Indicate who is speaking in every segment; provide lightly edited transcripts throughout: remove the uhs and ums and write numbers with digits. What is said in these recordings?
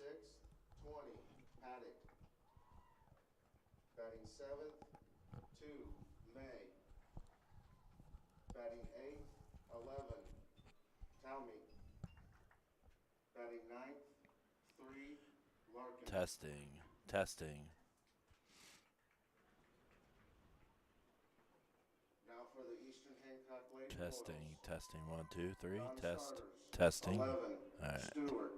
Speaker 1: sixth, 20, Paddock. Batting seventh, 2, May. Batting eighth, 11, Talmy. Batting ninth, 3, Larkin.
Speaker 2: Testing.
Speaker 1: Now for the Eastern Hancock Lady Royals.
Speaker 2: Testing. 1, 2, 3.
Speaker 1: Non-starters.
Speaker 2: Testing.
Speaker 1: 11,
Speaker 2: All right.
Speaker 1: Stewart.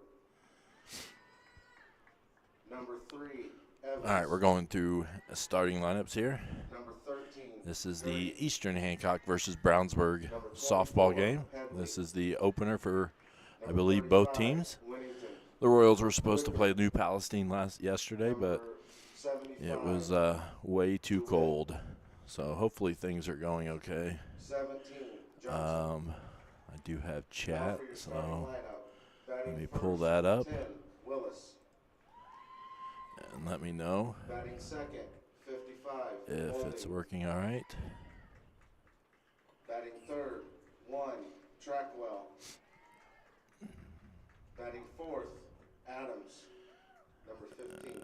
Speaker 1: Number 3, Evans.
Speaker 2: All right, we're going through starting lineups here.
Speaker 1: Number 13,
Speaker 2: This is
Speaker 1: Gurney.
Speaker 2: the Eastern Hancock versus Brownsburg
Speaker 1: Number
Speaker 2: softball
Speaker 1: 24,
Speaker 2: game.
Speaker 1: Headley.
Speaker 2: This is the opener for, I
Speaker 1: Number
Speaker 2: believe, both
Speaker 1: 35,
Speaker 2: teams.
Speaker 1: Winnington.
Speaker 2: The Royals were supposed to play New Palestine yesterday, but
Speaker 1: Number 75,
Speaker 2: it was way too
Speaker 1: DeWitt.
Speaker 2: cold. So hopefully things are going okay.
Speaker 1: 17, Johnson.
Speaker 2: I do have
Speaker 1: Now
Speaker 2: chat,
Speaker 1: for your starting
Speaker 2: so
Speaker 1: lineup. Batting
Speaker 2: let me
Speaker 1: first,
Speaker 2: pull that up
Speaker 1: 10, Willis.
Speaker 2: and let me know
Speaker 1: Batting second, 55,
Speaker 2: if it's
Speaker 1: Holding.
Speaker 2: working all right.
Speaker 1: Batting third, 1, Trackwell. Batting fourth, Adams. Number 15.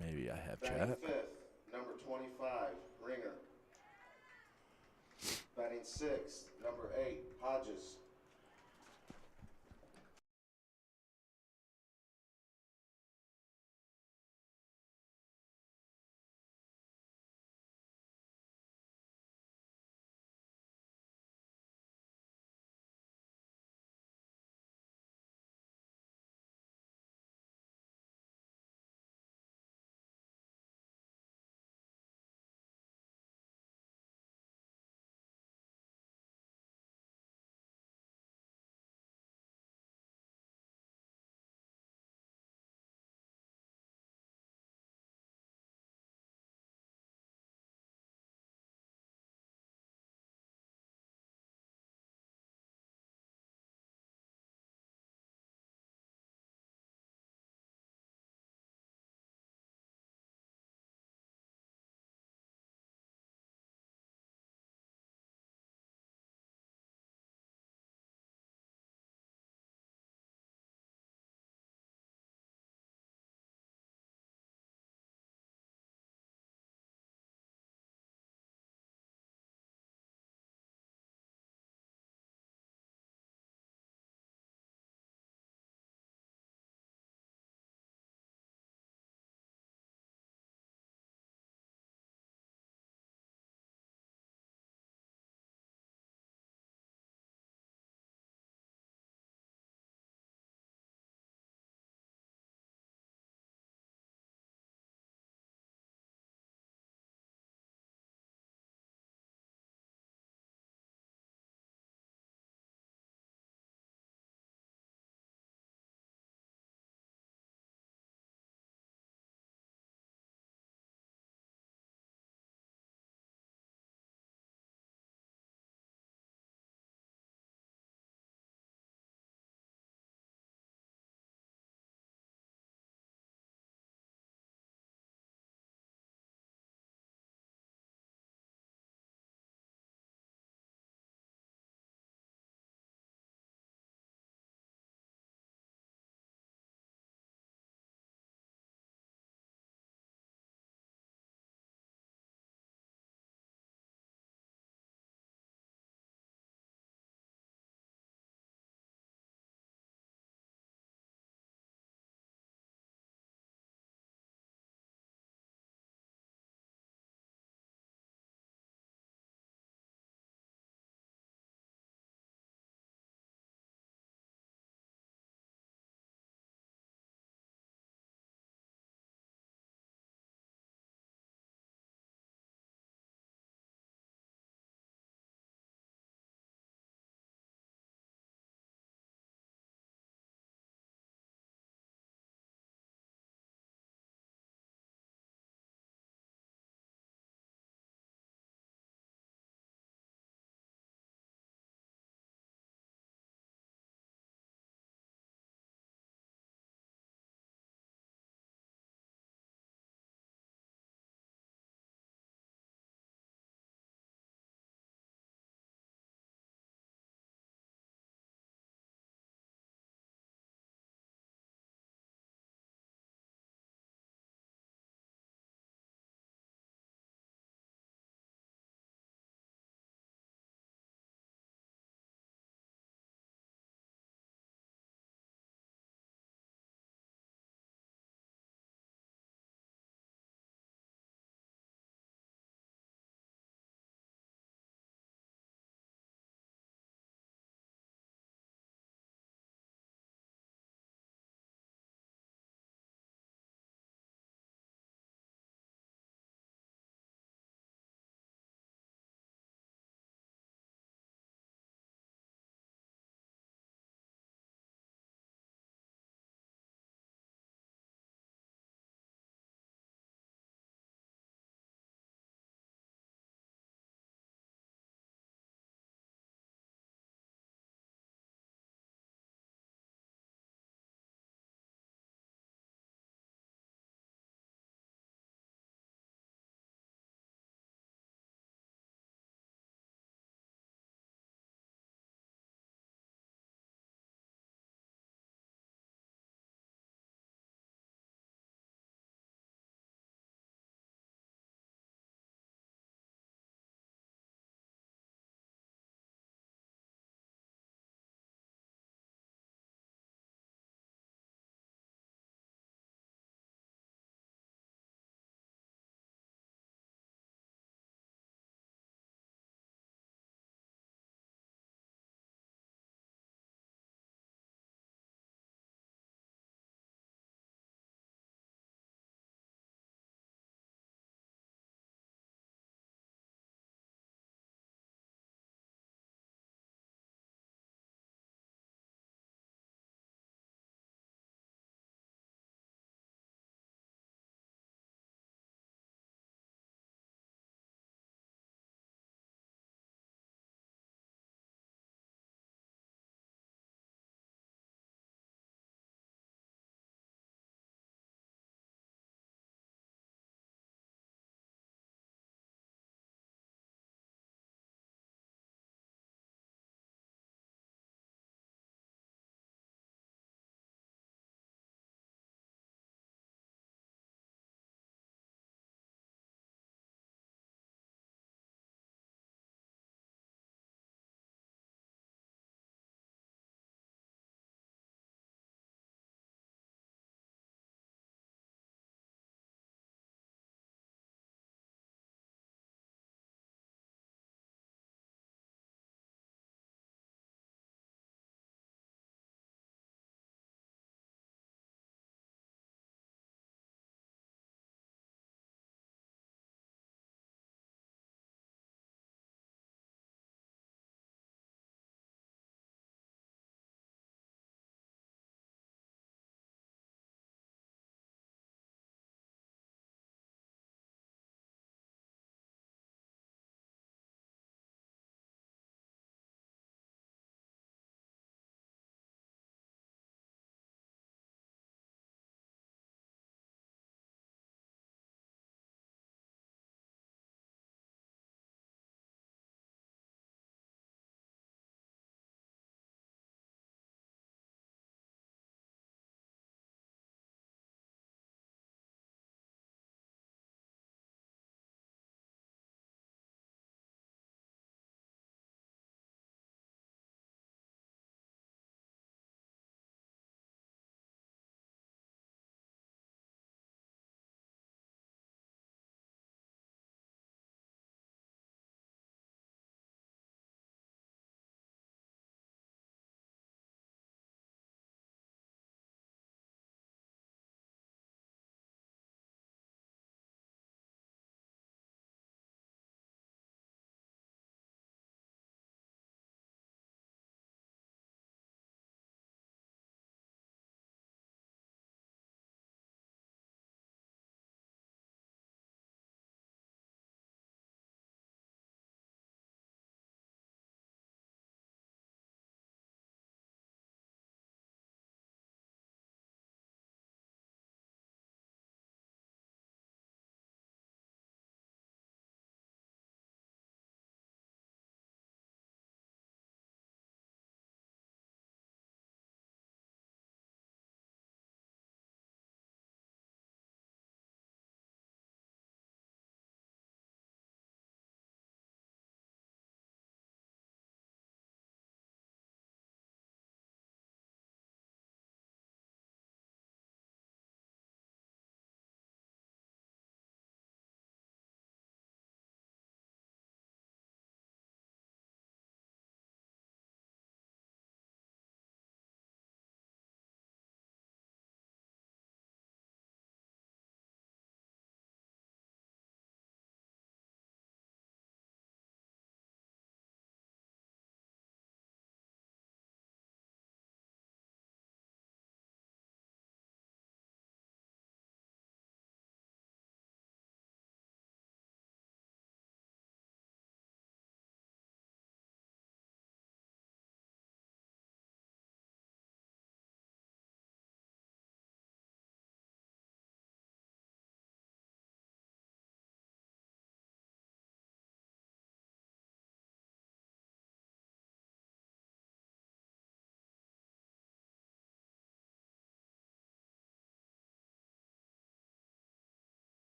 Speaker 2: Maybe I have
Speaker 1: Batting
Speaker 2: chat.
Speaker 1: fifth, number 25, Ringer. Batting sixth, number 8, Hodges.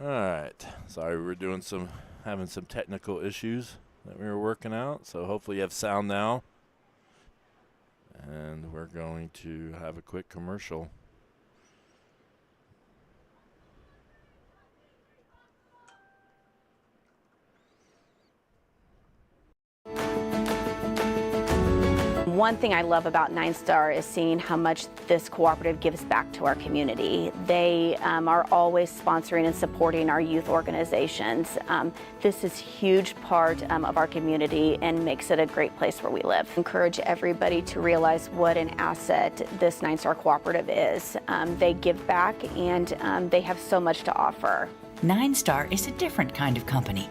Speaker 2: All right. Sorry, we were having some technical issues that we were working out. So hopefully you have sound now. And we're going to have a quick commercial.
Speaker 3: One thing I love about Nine Star is seeing how much this cooperative gives back to our community. They are always sponsoring and supporting our youth organizations. This is a huge part of our community and makes it a great place where we live. I encourage everybody to realize what an asset this Nine Star cooperative is. They give back and they have so much to offer.
Speaker 4: Nine Star is a different kind of company,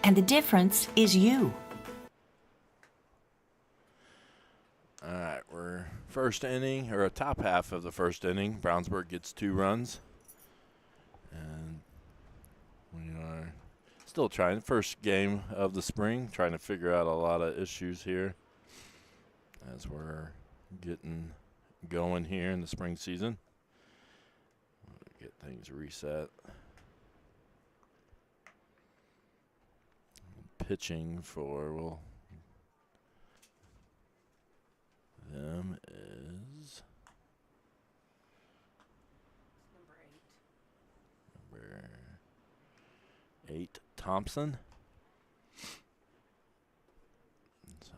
Speaker 4: and the difference is you.
Speaker 2: All right, we're first inning, or a top half of the first inning. Brownsburg gets 2 runs. And we are still trying, first game of the spring, trying to figure out a lot of issues here as we're getting going here in the spring season. Get things reset. Pitching for, them is number 8, Thompson. So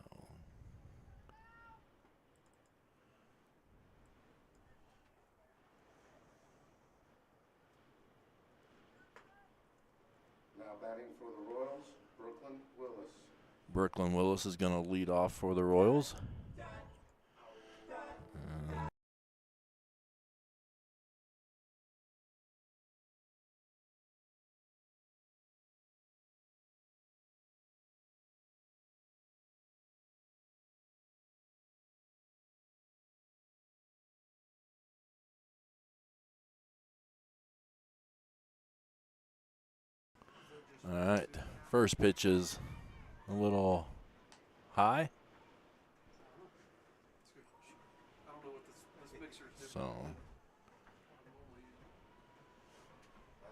Speaker 1: Now batting for the Royals, Brooklyn Willis.
Speaker 2: Brooklyn Willis is going to lead off for the Royals. All right, first pitch is a little high. So
Speaker 1: I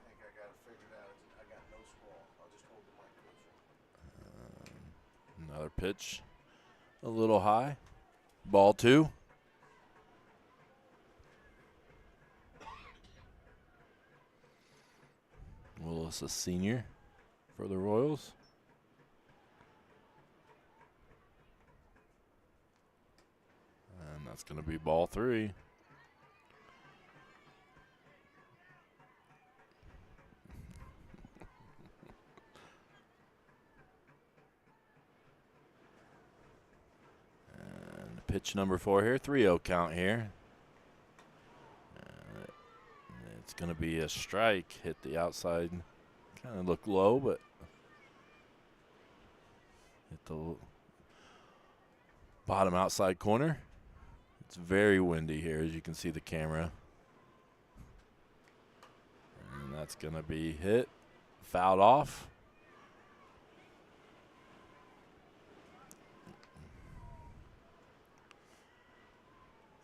Speaker 1: think I got it figured out. I got no squall. I'll just hold the mic closer.
Speaker 2: another pitch, a little high. Ball 2. Willis, a senior for the Royals. And that's going to be ball 3. And pitch number 4 here, 3-0 count here. It's going to be a strike, hit the outside, kind of look low, but hit the bottom outside corner. It's very windy here, as you can see the camera. And that's going to be hit, fouled off.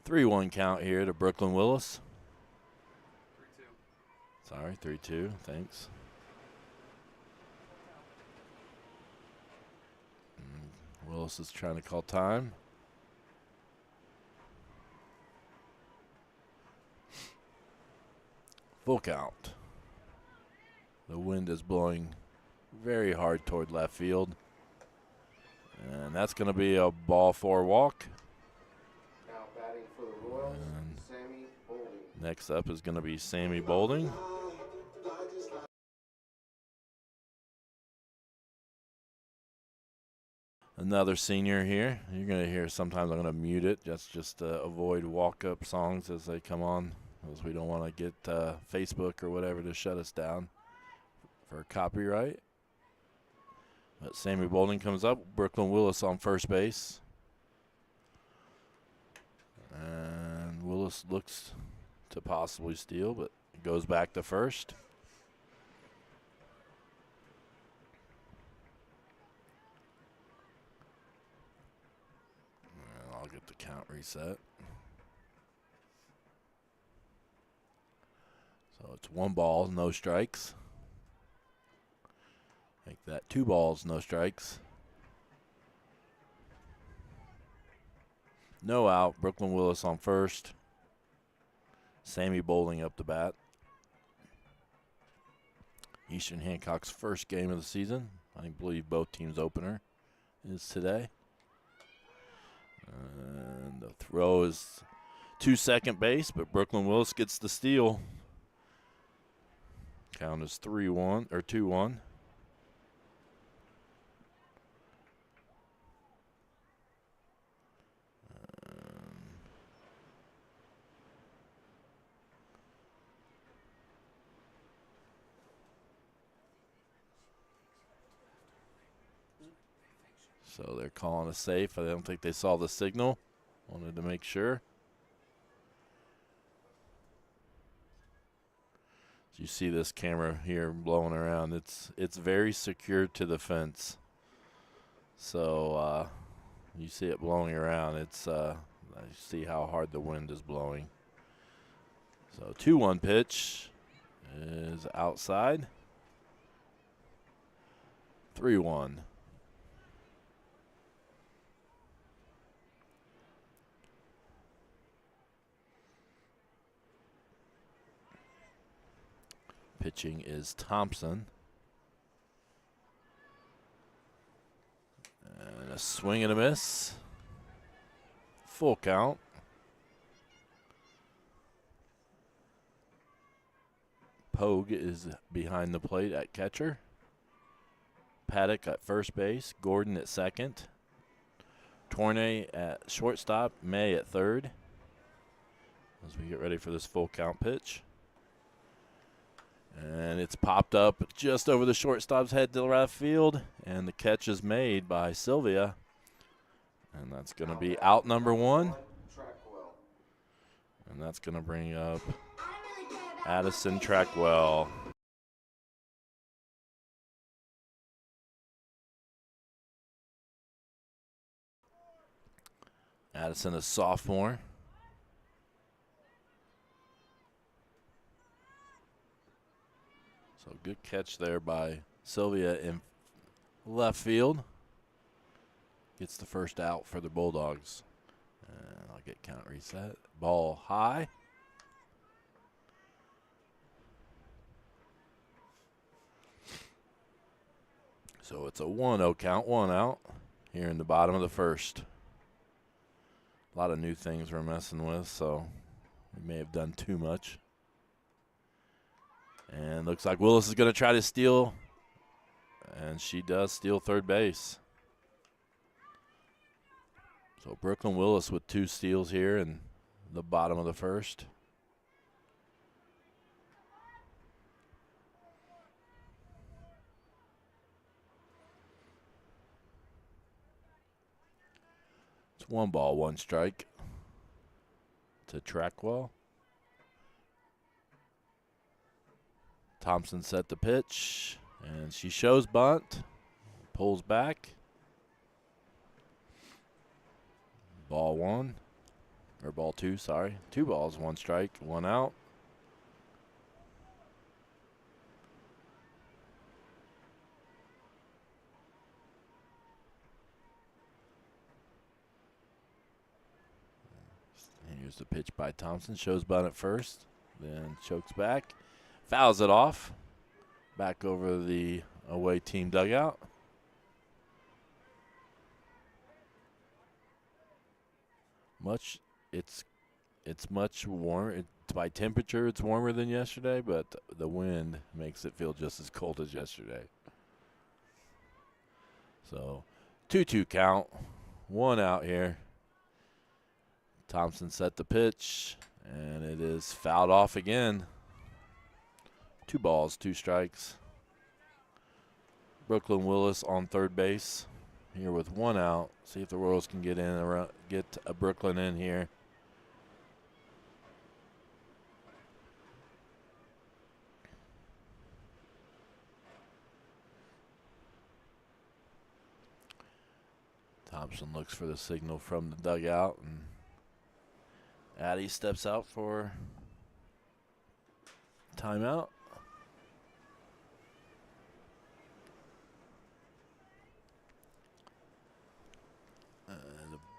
Speaker 2: Three-one count here to Brooklyn Willis. 3-2. Sorry, 3-2. Thanks. Willis is trying to call time. Full count. The wind is blowing very hard toward left field. And that's going to be a ball 4 walk.
Speaker 1: Now batting for the Royals, Sammy Bowling.
Speaker 2: Next up is going to be Sammy Bowling. Another senior here. You're going to hear sometimes I'm going to mute it. That's just to avoid walk-up songs as they come on, because we don't want to get Facebook or whatever to shut us down for copyright. But Sammy Bowling comes up. Brooklyn Willis on first base. And Willis looks to possibly steal, but it goes back to first. And I'll get the count reset. So it's 1 ball, no strikes. that 2 balls, no strikes. No out. Brooklyn Willis on first. Sammy Bowling up the bat. Eastern Hancock's first game of the season. I believe both teams' opener is today. And the throw is to second base, but Brooklyn Willis gets the steal. Count is 3-1 or 2-1. So they're calling a safe. I don't think they saw the signal. Wanted to make sure. So you see this camera here blowing around. It's very secure to the fence. So you see it blowing around. It's I see how hard the wind is blowing. So 2-1 pitch is outside. 3-1. Pitching is Thompson. And a swing and a miss. Full count. Pogue is behind the plate at catcher. Paddock at first base. Gordon at second. Tournay at shortstop. May at third. As we get ready for this full count pitch. And it's popped up just over the shortstop's head to the left field. And the catch is made by Sylvia. And that's going to be out number 1. And that's going to bring up Addison Trackwell. Addison, a sophomore. So good catch there by Sylvia in left field. Gets the first out for the Bulldogs. And I'll get count reset. Ball high. So it's a 1-0 count, 1 out here in the bottom of the first. A lot of new things we're messing with, so we may have done too much. And looks like Willis is going to try to steal, and she does steal third base. So Brooklyn Willis with 2 steals here in the bottom of the first. It's 1 ball, 1 strike to Trackwell. Thompson set the pitch, and she shows bunt, pulls back. Ball 1, or ball 2, sorry. 2 balls, 1 strike, 1 out. Here's the pitch by Thompson, shows bunt at first, then chokes back. Fouls it off, back over the away team dugout. It's much warmer. By temperature, it's warmer than yesterday, but the wind makes it feel just as cold as yesterday. So 2-2 count, 1 out here. Thompson set the pitch, and it is fouled off again. 2 balls, 2 strikes. Brooklyn Willis on third base here with 1 out. See if the Royals can get in, get a Brooklyn in here. Thompson looks for the signal from the dugout, and Addie steps out for timeout.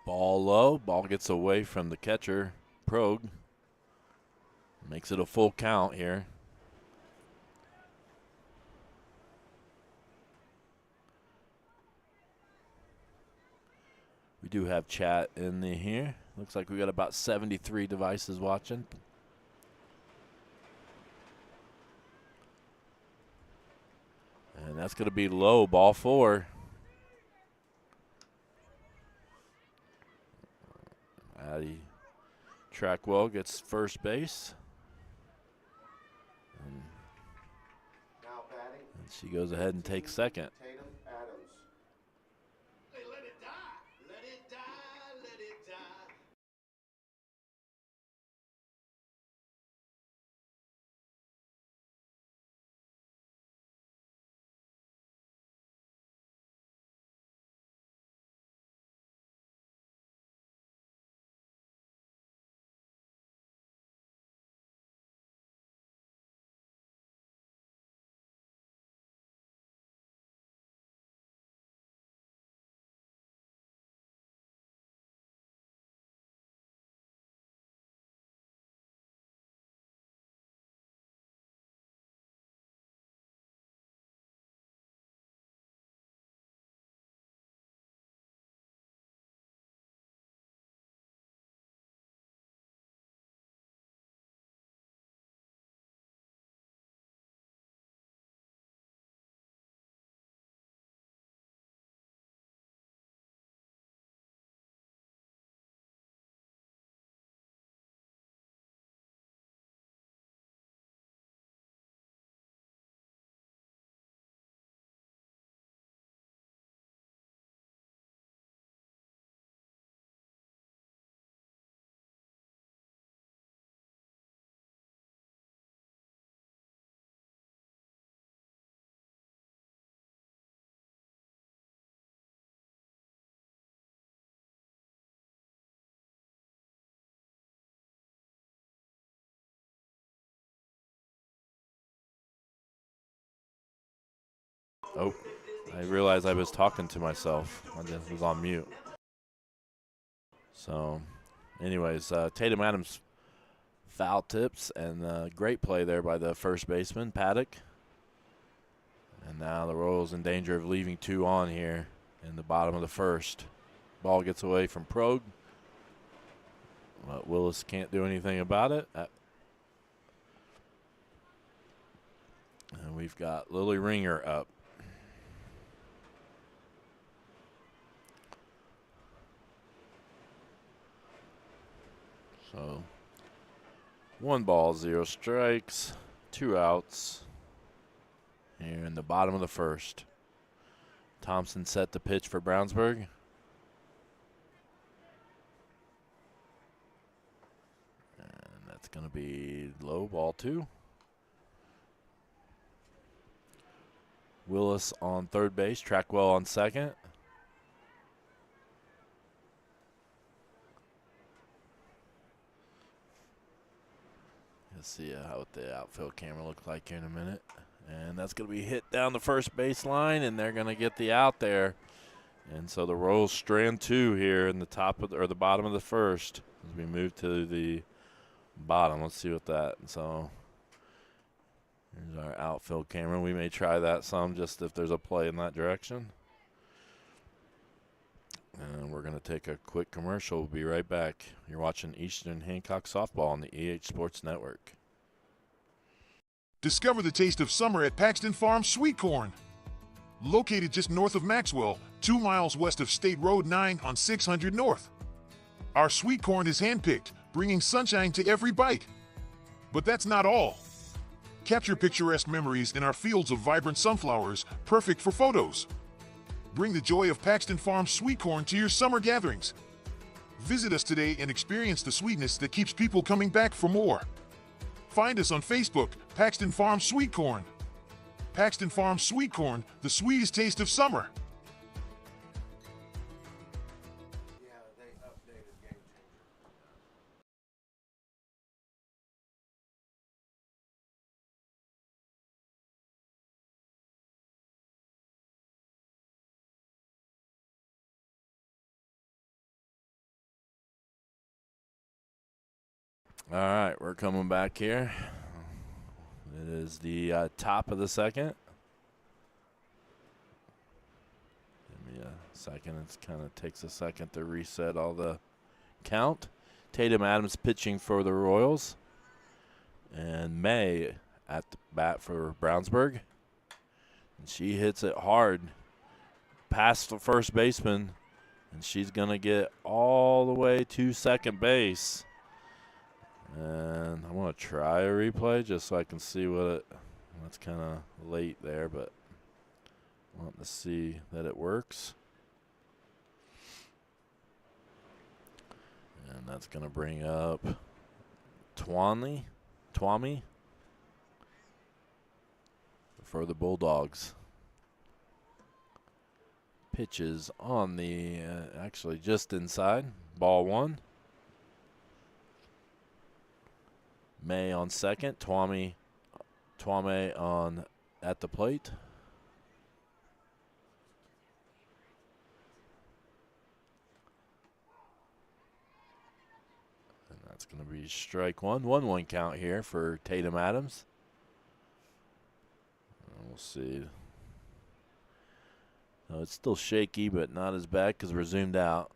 Speaker 2: Ball low. Ball gets away from the catcher, Prog. Makes it a full count here. We do have chat in the here. Looks like we got about 73 devices watching. And that's going to be low, ball 4. Addie Trackwell gets first base. And
Speaker 1: Now batting.
Speaker 2: she goes ahead and takes second.
Speaker 1: Tatum Adams.
Speaker 5: Hey, let it die. Let it die. Let it die.
Speaker 2: Oh, I realized I was talking to myself. I just was on mute. So, anyways, Tatum Adams foul tips, and great play there by the first baseman, Paddock. And now the Royals in danger of leaving 2 on here in the bottom of the first. Ball gets away from Prog. But Willis can't do anything about it. And we've got Lily Ringer up. So 1 ball, 0 strikes, 2 outs here in the bottom of the first. Thompson set the pitch for Brownsburg. And that's going to be low, ball 2. Willis on third base, Trackwell on second. Let's see what the outfield camera looks like here in a minute. And that's going to be hit down the first baseline, and they're going to get the out there. And so the Royals strand 2 here in the top of the bottom of the first as we move to the bottom. Let's see what that. So here's our outfield camera. We may try that some just if there's a play in that direction. And we're going to take a quick commercial. We'll be right back. You're watching Eastern Hancock Softball on the EH Sports Network.
Speaker 6: Discover the taste of summer at Paxton Farms Sweet Corn. Located just north of Maxwell, 2 miles west of State Road 9 on 600 North. Our sweet corn is handpicked, bringing sunshine to every bite. But that's not all. Capture picturesque memories in our fields of vibrant sunflowers, perfect for photos. Bring the joy of Paxton Farms Sweet Corn to your summer gatherings. Visit us today and experience the sweetness that keeps people coming back for more. Find us on Facebook, Paxton Farms Sweet Corn. Paxton Farms Sweet Corn, the sweetest taste of summer.
Speaker 2: All right, we're coming back here. It is the top of the second. Give me a second. It kind of takes a second to reset all the count. Tatum Adams pitching for the Royals. And May at the bat for Brownsburg. And she hits it hard past the first baseman. And she's going to get all the way to second base. And I want to try a replay just so I can see what it. That's kind of late there, but I want to see that it works. And that's going to bring up Twami for the Bulldogs. Pitches on the, actually just inside, ball one. May on second, Twame on at the plate. And that's going to be strike one. 1-1 count here for Tatum Adams. And we'll see. No, it's still shaky, but not as bad because we're zoomed out.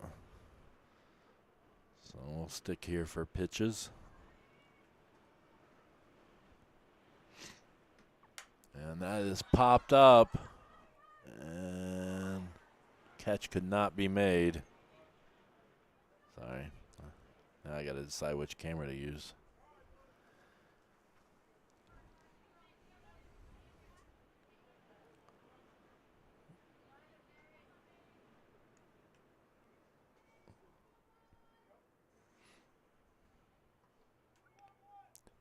Speaker 2: So we'll stick here for pitches. And that is popped up, and catch could not be made. Sorry. Now I got to decide which camera to use.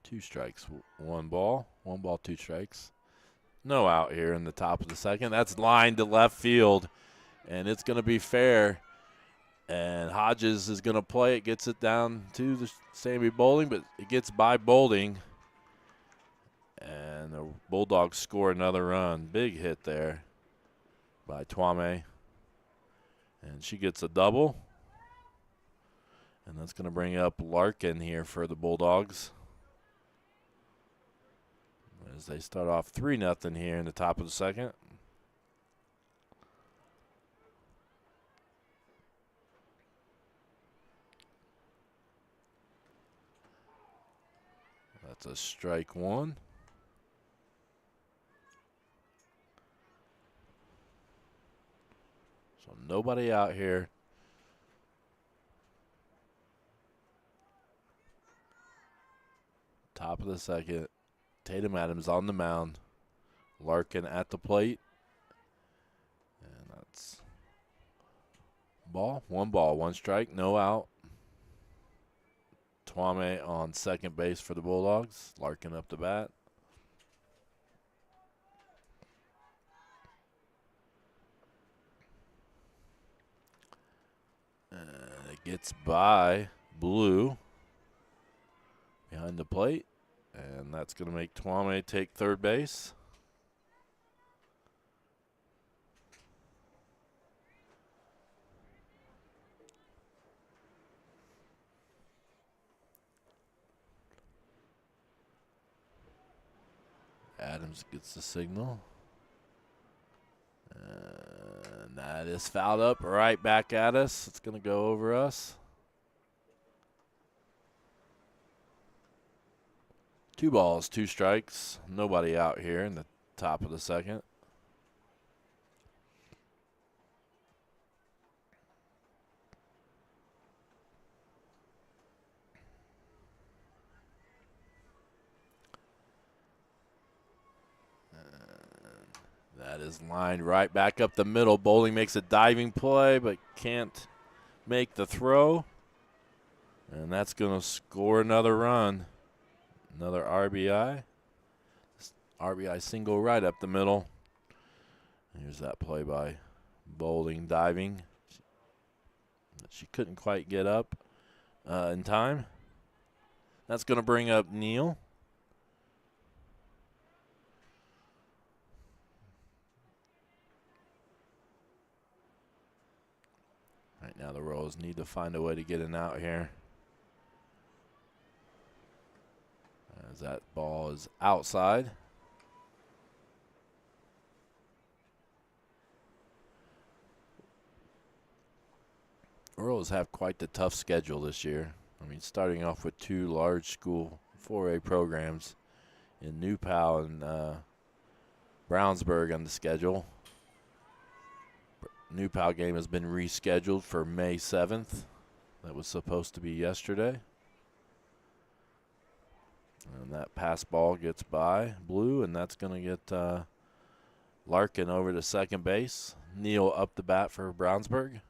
Speaker 2: Two strikes, one ball, two strikes. No out here in the top of the second. That's lined to left field, and it's going to be fair. And Hodges is going to play it, gets it down to the Sammy Bowling, but it gets by Bowling. And the Bulldogs score another run. Big hit there by Twame. And she gets a double. And that's going to bring up Larkin here for the Bulldogs. As they start off 3-0 here in the top of the second. That's a strike one. So nobody out here. Top of the second. Tatum Adams on the mound. Larkin at the plate. And that's ball, one strike, no out. Twame on second base for the Bulldogs. Larkin up the bat. And it gets by Blue behind the plate. And that's going to make Twame take third base. Adams gets the signal. And that is fouled up right back at us. It's going to go over us. 2 balls, 2 strikes. Nobody out here in the top of the second. That is lined right back up the middle. Bowling makes a diving play, but can't make the throw. And that's going to score another run. Another RBI. RBI single right up the middle. Here's that play by Bowling diving. She couldn't quite get up in time. That's going to bring up Neal. Right now the Royals need to find a way to get an out here. as that ball is outside. Royals have quite the tough schedule this year. I mean, starting off with 2 large school 4A programs in New Pal and Brownsburg on the schedule. New Pal game has been rescheduled for May 7th. That was supposed to be yesterday. And that pass ball gets by Blue, and that's going to get Larkin over to second base. Neal up the bat for Brownsburg.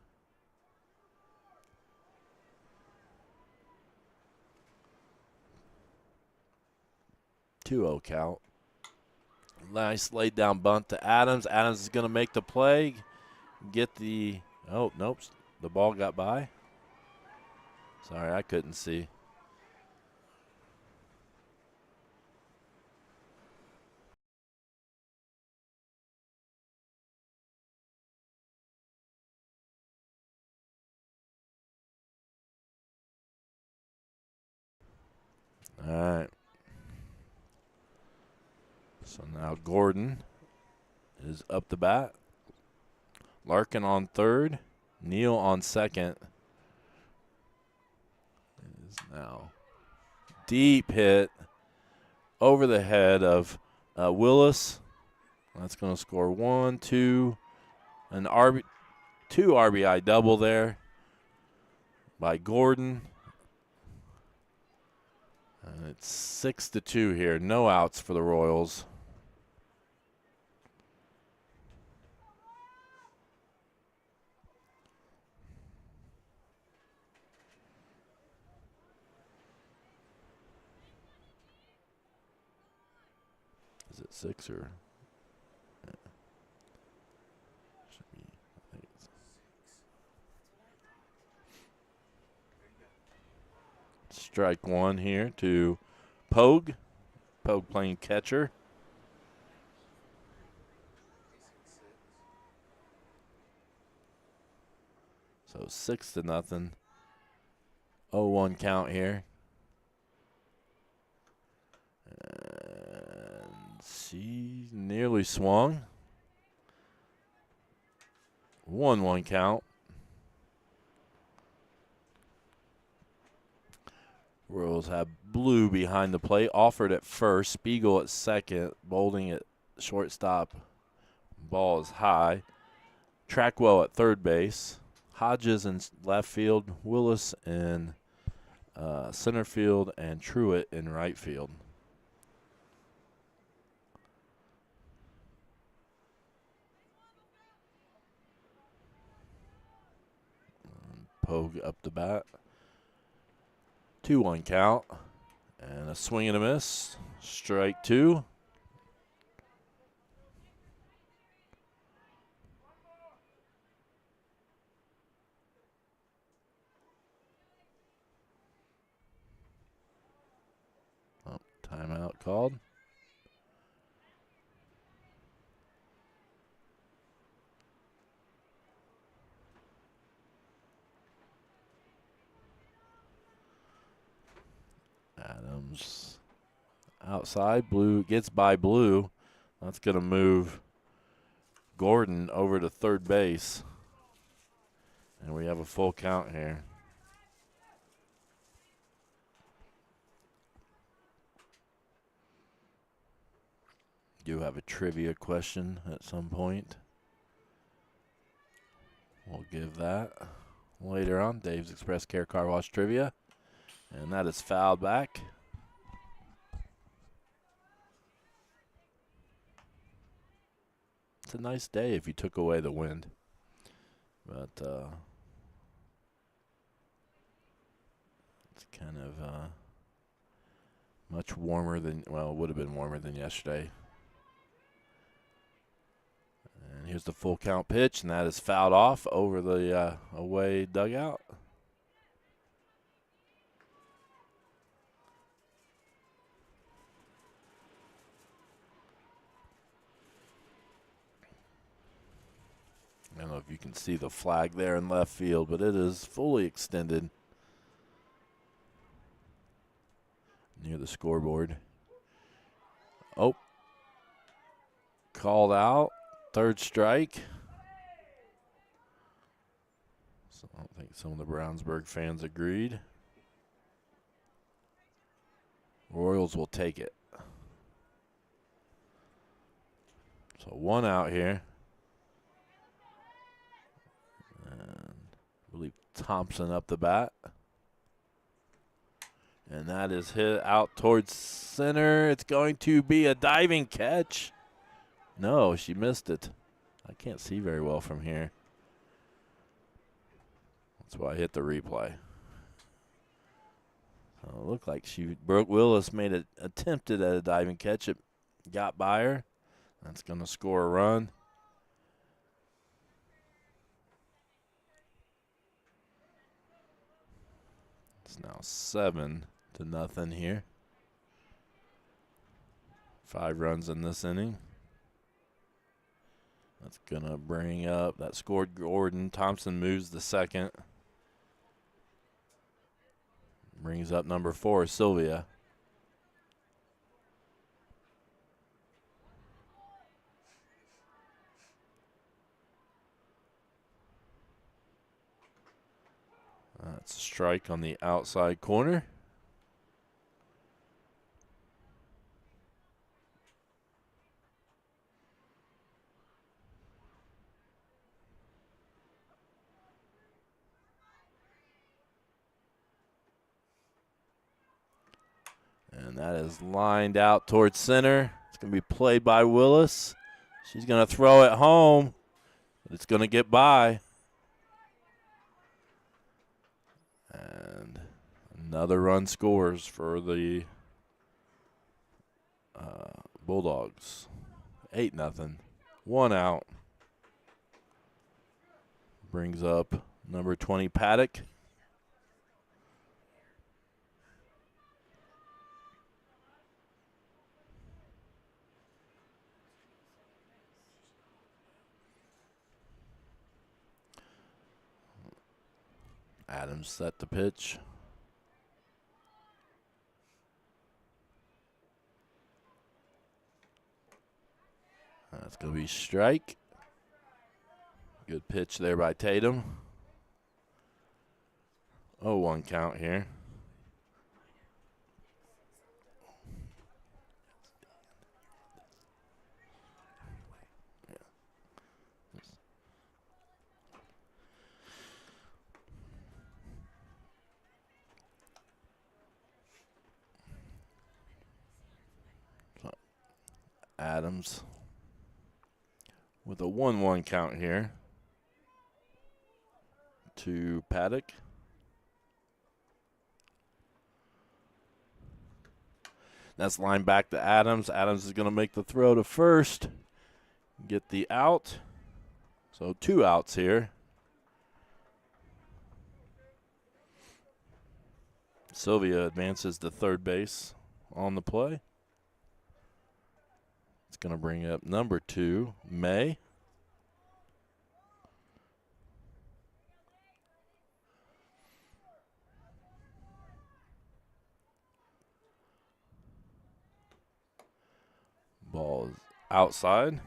Speaker 2: 2-0 count. Nice laid down bunt to Adams. Adams is going to make the play. Get the, oh, nope, the ball got by. Sorry, I couldn't see. All right. So now Gordon is up the bat. Larkin on third. Neal on second. It is now deep hit over the head of Willis. That's going to score 1, 2, an two RBI double there by Gordon. And it's 6-2 here. No outs for the Royals. Is it 6 or? Yeah. Should be, I think it's strike one here to Pogue. Pogue playing catcher. So 6-0. 0-1 count here. And she nearly swung. 1-1 count. Royals have Blue behind the plate. Offered at first. Spiegel at second. Bolding at shortstop. Ball is high. Trackwell at third base. Hodges in left field. Willis in center field. And Truitt in right field. Pogue up the bat. 2-1 count. And a swing and a miss. Strike two. Oh, timeout called. Adams outside. Blue gets by Blue. That's going to move Gordon over to third base. And we have a full count here. Do have a trivia question at some point. We'll give that later on. Dave's Express Care Car Wash Trivia. And that is fouled back. It's a nice day if you took away the wind. But it's kind of much warmer than, well, it would have been warmer than yesterday. And here's the full count pitch, and that is fouled off over the away dugout. I don't know if you can see the flag there in left field, but it is fully extended near the scoreboard. Oh. Called out. Third strike. So I don't think some of the Brownsburg fans agreed. Royals will take it. So 1 out here. And I believe Thompson up the bat. And that is hit out towards center. It's going to be a diving catch. No, she missed it. I can't see very well from here. That's why I hit the replay. So it looked like Brooke Willis made an attempted at a diving catch. It got by her. That's going to score a run. It's now 7-0 here. 5 runs in this inning. That's going to bring up, that scored Gordon. Thompson moves to second. Brings up number 4, Sylvia. That's a strike on the outside corner. And that is lined out towards center. It's going to be played by Willis. She's going to throw it home, but it's going to get by. And another run scores for the Bulldogs. 8-0. 1 out. Brings up number 20, Paddock. Adams set the pitch. That's going to be strike. Good pitch there by Tatum. 0-1 count here. Adams with a 1-1 count here to Paddock. That's line back to Adams. Adams is going to make the throw to first, get the out. So 2 outs here. Sylvia advances to third base on the play. It's going to bring up number 2, May. Ball is outside.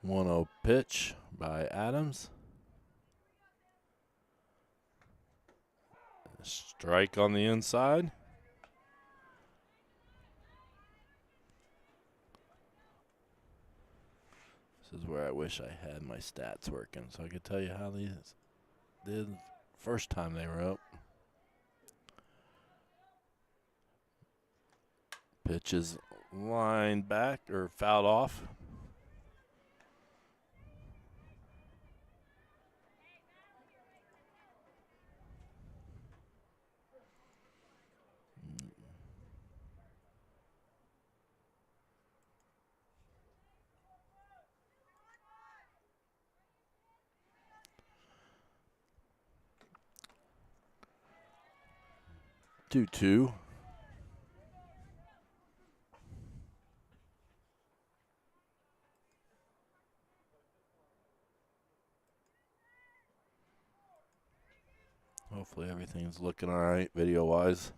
Speaker 2: One-zero pitch by Adams. Strike on the inside. This is where I wish I had my stats working so I could tell you how these did first time they were up. Pitch is lined back or fouled off. Two. Hopefully everything's looking all right video-wise.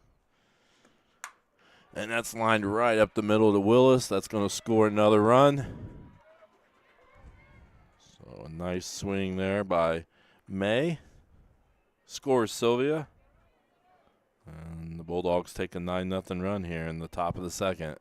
Speaker 2: And that's lined right up the middle to Willis. That's going to score another run. So a nice swing there by May. Scores Sylvia. And the Bulldogs take a 9-0 run here in the top of the second.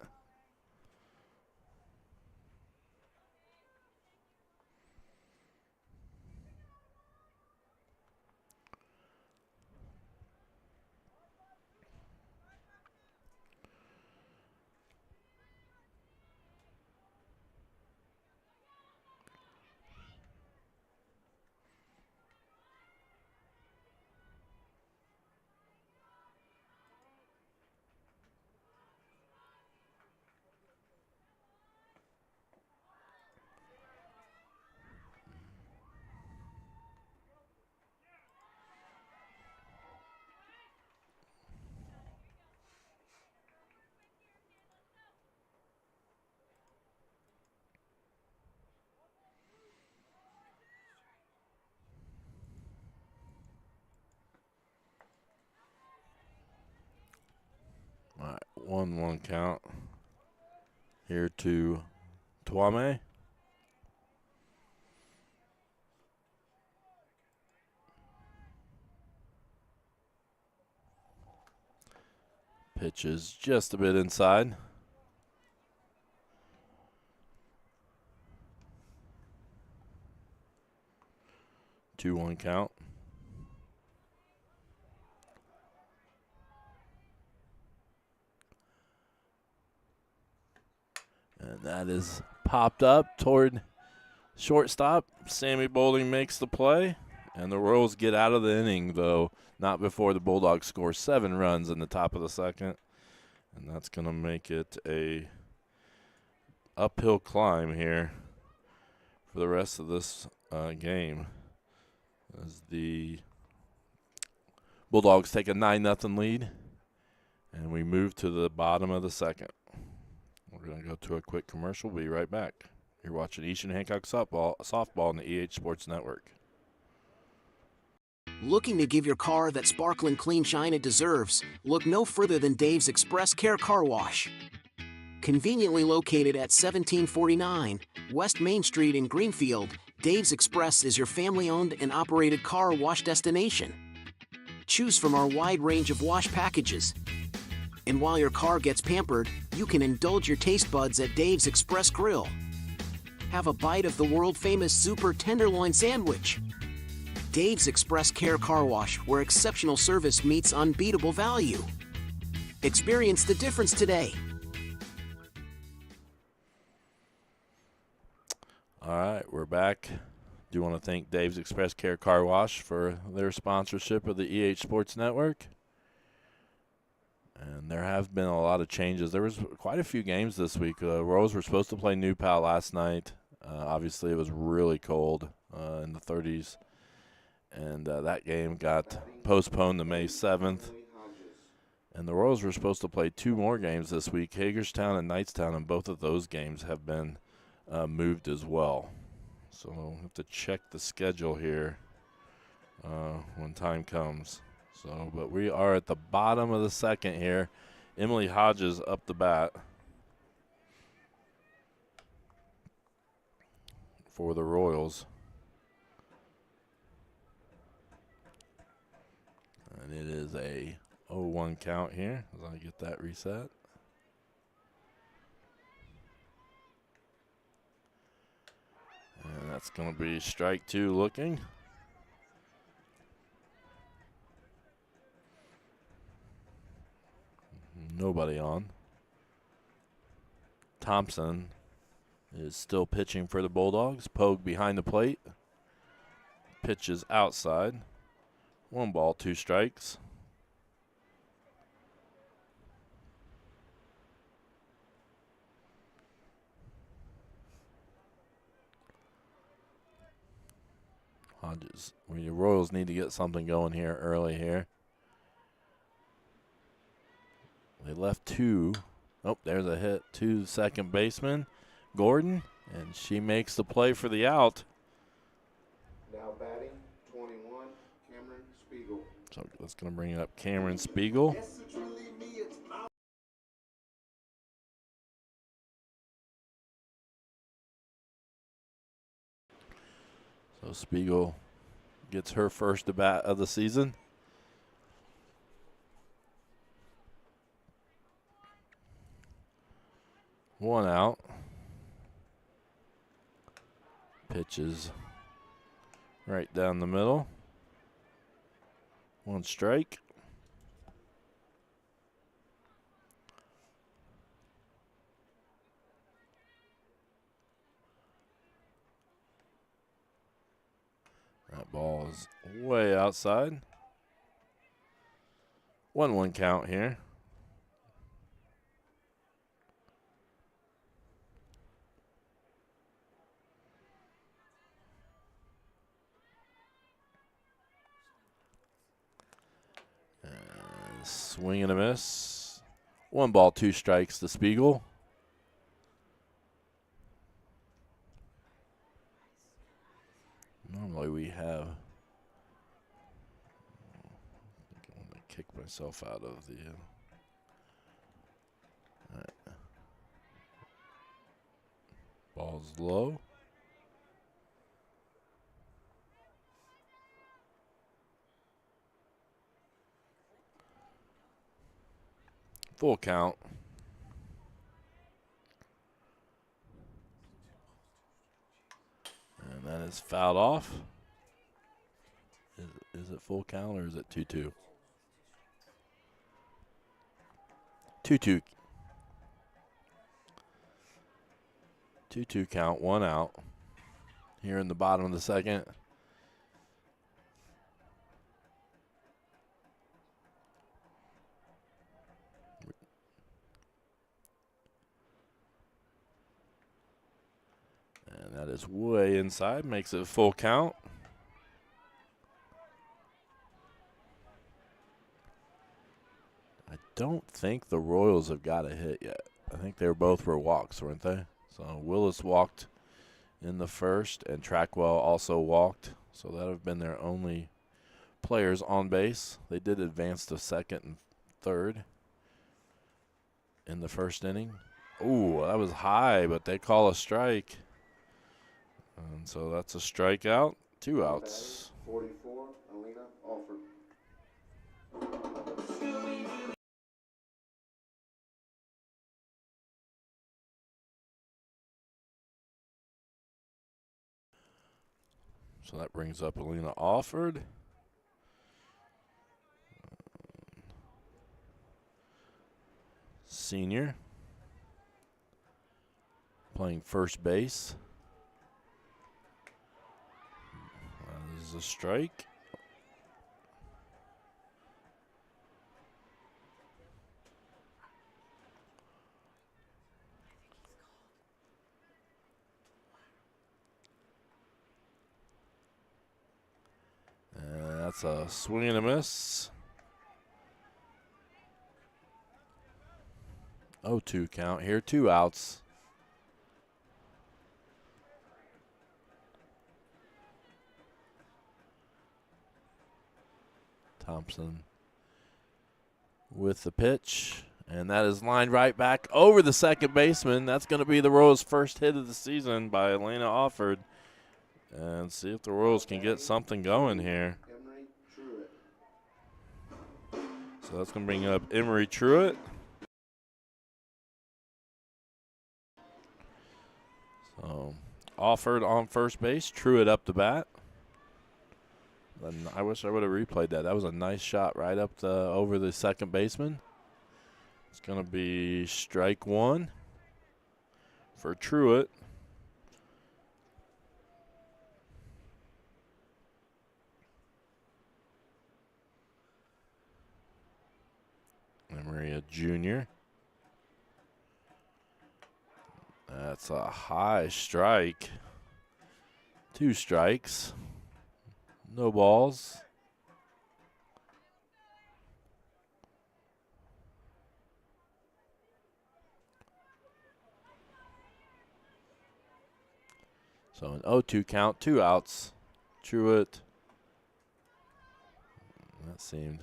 Speaker 2: All right, 1-1 count here to Tuame. Pitch is just a bit inside. Two 1 count. And that is popped up toward shortstop. Sammy Boulding makes the play. And the Royals get out of the inning, though, not before the Bulldogs score 7 runs in the top of the second. And that's going to make it a uphill climb here for the rest of this game, as the Bulldogs take a 9-0 lead. And we move to the bottom of the second. We're going to go to a quick commercial. We'll be right back. You're watching Eastern Hancock softball on the EH Sports Network.
Speaker 7: Looking to give your car that sparkling clean shine it deserves? Look no further than Dave's Express Care Car Wash. Conveniently located at 1749 West Main Street in Greenfield, Dave's Express is your family-owned and operated car wash destination. Choose from our wide range of wash packages. And while your car gets pampered, you can indulge your taste buds at Dave's Express Grill. Have a bite of the world-famous Super Tenderloin Sandwich. Dave's Express Care Car Wash, where exceptional service meets unbeatable value. Experience the difference today.
Speaker 2: All right, we're back. Do want to thank Dave's Express Care Car Wash for their sponsorship of the EH Sports Network. And there have been a lot of changes. There was quite a few games this week. Royals were supposed to play New Pal last night. Obviously, it was really cold in the 30s. And that game got postponed to May 7th. And the Royals were supposed to play 2 more games this week, Hagerstown and Knightstown, and both of those games have been moved as well. So we'll have to check the schedule here when time comes. So, but we are at the bottom of the second here. Emily Hodges up the bat for the Royals. And it is a 0-1 count here as I get that reset. And that's going to be strike 2 looking. Nobody on. Thompson is still pitching for the Bulldogs. Pogue behind the plate. Pitch is outside. 1 ball, 2 strikes. Hodges. The Royals need to get something going here early here. They left 2. Oh, there's a hit to the second baseman, Gordon, and she makes the play for the out.
Speaker 1: Now batting, 21. Cameron Spiegel.
Speaker 2: So that's going to bring up Cameron Spiegel.
Speaker 5: Yes, it's really me, it's my
Speaker 2: So Spiegel gets her first at bat of the season. One out. Pitches right down the middle. One strike. That ball is way outside. 1-1 count here. Swing and a miss. 1 ball, 2 strikes to Spiegel. Normally we have. I think I want to kick myself out of the. All right. Ball's low. Full count. And that is fouled off. Is it full count or is it 2-2? 2-2. 2-2 count, 1 out. Here in the bottom of the second. And that is way inside, makes it a full count. I don't think the Royals have got a hit yet. I think they both were walks, weren't they? So Willis walked in the first, and Trackwell also walked. So that have been their only players on base. They did advance to second and third in the first inning. Ooh, that was high, but they call a strike. And so that's a strikeout, 2 outs.
Speaker 1: 44, Alina Alford.
Speaker 2: So that brings up Alina Alford. Senior. Playing first base. This is a strike. And that's a swing and a miss. 0-2 count here, 2 outs. Thompson with the pitch, and that is lined right back over the second baseman. That's going to be the Royals' first hit of the season by Elena Alford. And see if the Royals can get something going here.
Speaker 1: Emery Truitt.
Speaker 2: So that's going to bring up Emery Truitt. So Alford on first base, Truitt up the bat. And I wish I would have replayed that. That was a nice shot right up over the second baseman. It's going to be strike 1 for Truitt. Emery, a junior. That's a high strike. 2 strikes. No balls. So an 0-2 count, 2 outs. Truitt That seemed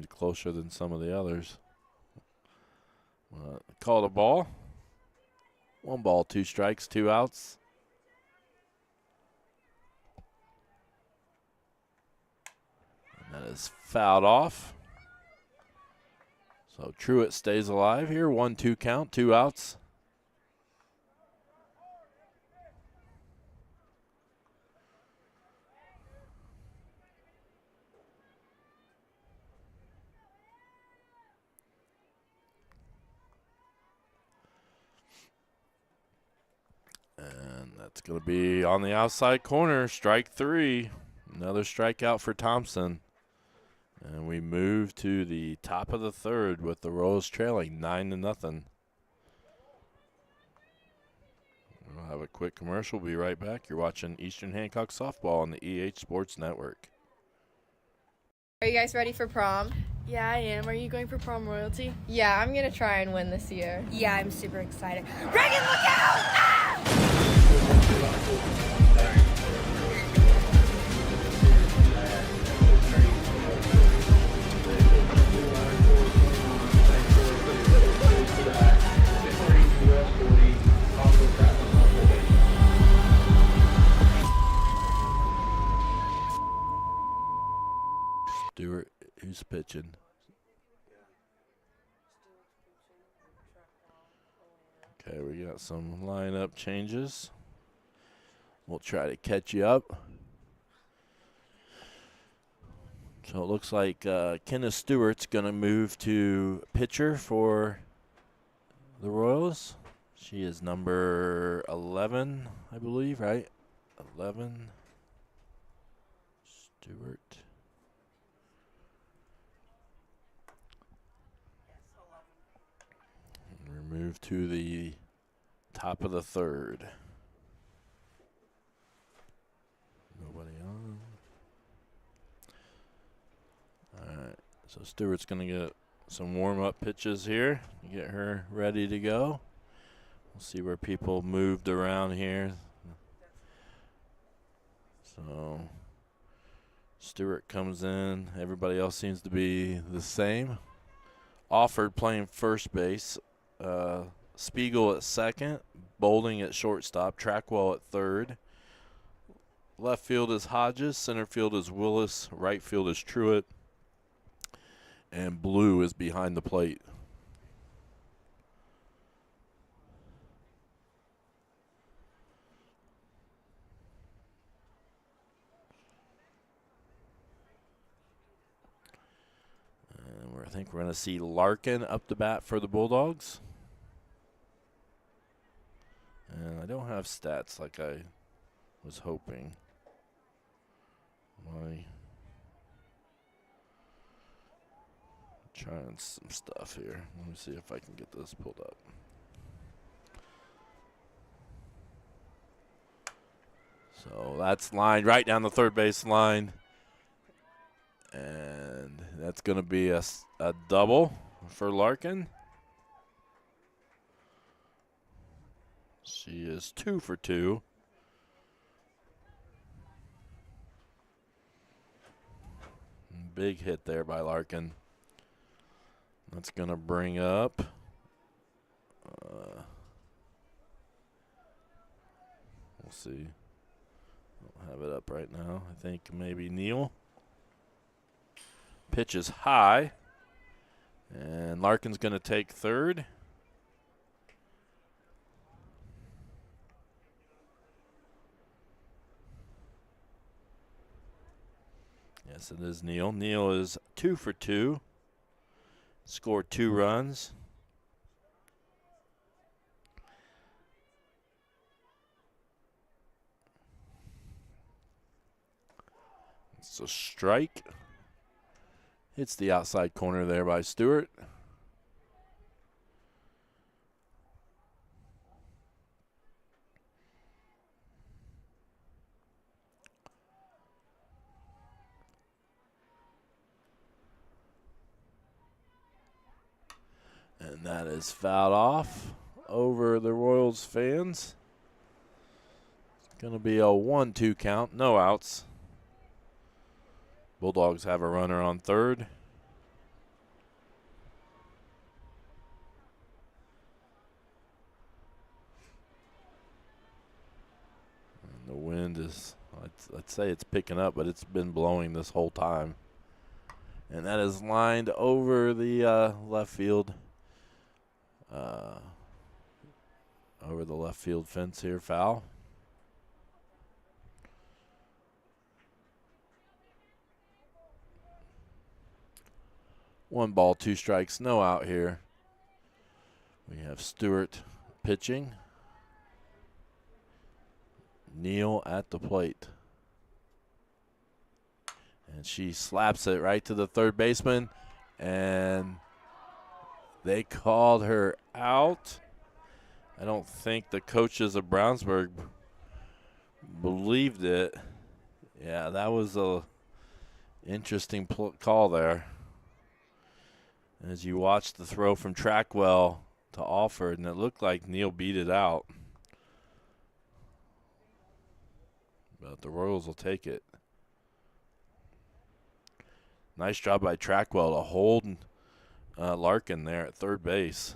Speaker 2: closer than some of the others. Called a ball. 1 ball, 2 strikes, 2 outs. And that is fouled off. So Truitt stays alive here. 1-2 count, 2 outs. And that's going to be on the outside corner, strike 3. Another strikeout for Thompson. And we move to the top of the 3rd with the Royals trailing 9-0. We'll have a quick commercial. We'll be right back. You're watching Eastern Hancock Softball on the EH Sports Network.
Speaker 8: Are you guys ready for prom?
Speaker 9: Yeah, I am. Are you going for prom royalty?
Speaker 8: Yeah, I'm going to try and win this year.
Speaker 9: Yeah, I'm super excited. Reagan, look out! Ah!
Speaker 2: Stewart, who's pitching? Okay, we got some lineup changes. We'll try to catch you up. So it looks like Kenneth Stewart's going to move to pitcher for the Royals. She is number 11, I believe, right? 11. Stewart. And we move to the top of the 3rd. Nobody on. All right, so Stewart's going to get some warm-up pitches here, get her ready to go. We'll see where people moved around here. So Stewart comes in. Everybody else seems to be the same. Offord playing first base. Spiegel at second. Bolding at shortstop. Trackwell at third. Left field is Hodges. Center field is Willis. Right field is Truitt. And Blue is behind the plate. And I think we're going to see Larkin up to bat for the Bulldogs. And I don't have stats like I was hoping. Trying some stuff here. Let me see if I can get this pulled up. So that's lined right down the third base line. And that's going to be a double for Larkin. She is 2 for 2. Big hit there by Larkin. That's going to bring up we'll see. Don't have it up right now. I think maybe Neal. Pitch is high. And Larkin's going to take third. Yes, it is Neal. Neal is 2 for 2. Scored 2 runs. It's a strike. Hits the outside corner there by Stewart. And that is fouled off over the Royals fans. Going to be a 1-2 count, no outs. Bulldogs have a runner on third. And the wind is, I'd say it's picking up, but it's been blowing this whole time. And that is lined over the left field. Over the left field fence here, foul. One ball, two strikes, no out here. We have Stewart pitching. Neal at the plate. And she slaps it right to the third baseman. And they called her out. I don't think the coaches of Brownsburg believed it. Yeah, that was a interesting call there. As you watch the throw from Trackwell to Alford, and it looked like Neal beat it out. But the Royals will take it. Nice job by Trackwell to hold Larkin there at third base.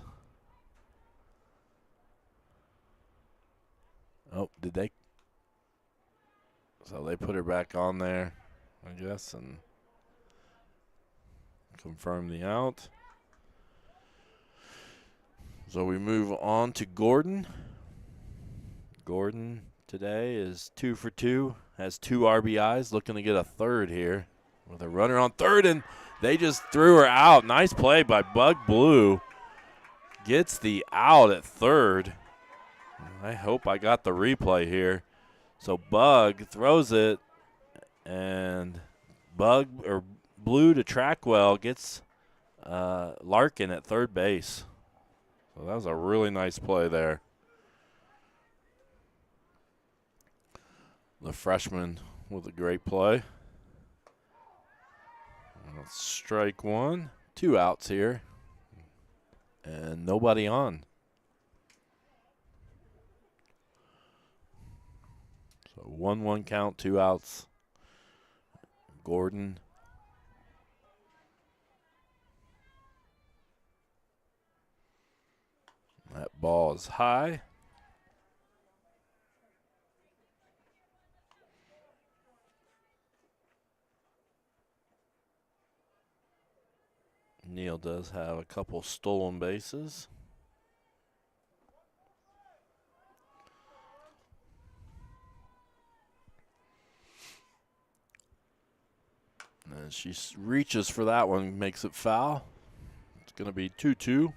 Speaker 2: Oh, did they? So they put her back on there, I guess, and confirm the out. So we move on to Gordon. Gordon today is 2 for 2, has 2 RBIs, looking to get a third here with a runner on third, and they just threw her out. Nice play by Bug Blue. Gets the out at third. I hope I got the replay here. So Bug throws it, and Blue to Trackwell gets Larkin at third base. So that was a really nice play there. The freshman with a great play. Strike one. 2 outs here. And nobody on. So 1-1 count, 2 outs. Gordon. That ball is high. Neal does have a couple stolen bases. And she reaches for that one, makes it foul. It's going to be 2-2.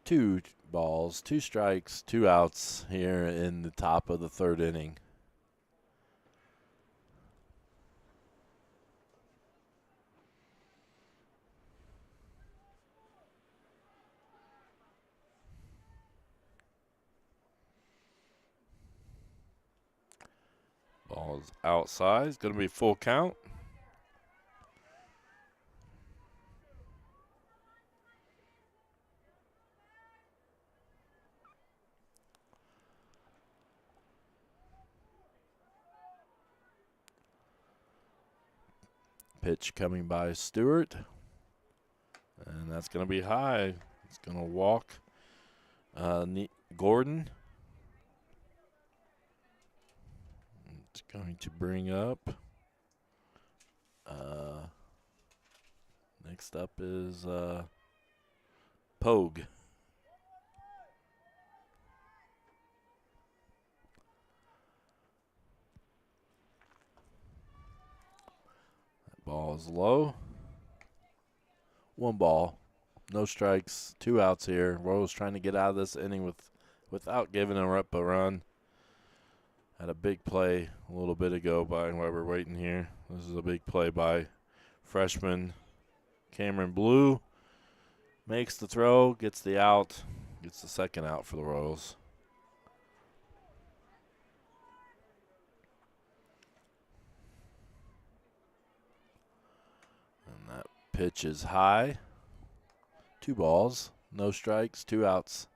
Speaker 2: 2 balls, 2 strikes, 2 outs here in the top of the third inning. Ball is outside. It's going to be full count. Pitch coming by Stewart. And that's going to be high. It's going to walk Gordon. It's going to bring up. Next up is Pogue. Ball is low. 1 ball, no strikes, 2 outs here. Royals trying to get out of this inning without giving up a run. Had a big play a little bit ago by while we're waiting here. This is a big play by freshman Cameron Blue. Makes the throw, gets the out, gets the second out for the Royals. Pitch is high. 2 balls, no strikes, 2 outs.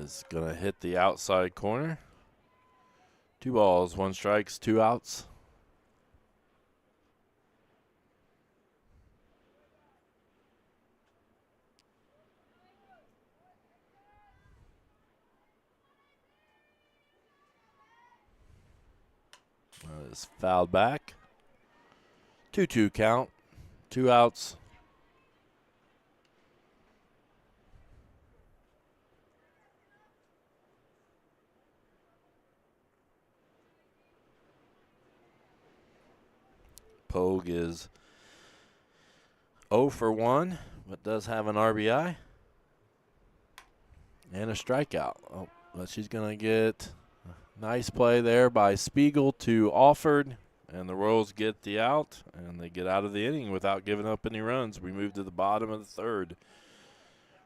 Speaker 2: is going to hit the outside corner. 2 balls, 1 strikes, 2 outs. It's fouled back. 2-2 count. 2 outs. Pogue is 0 for 1, but does have an RBI and a strikeout. Oh, but she's going to get a nice play there by Spiegel to Alford, and the Royals get the out, and they get out of the inning without giving up any runs. We move to the bottom of the 3rd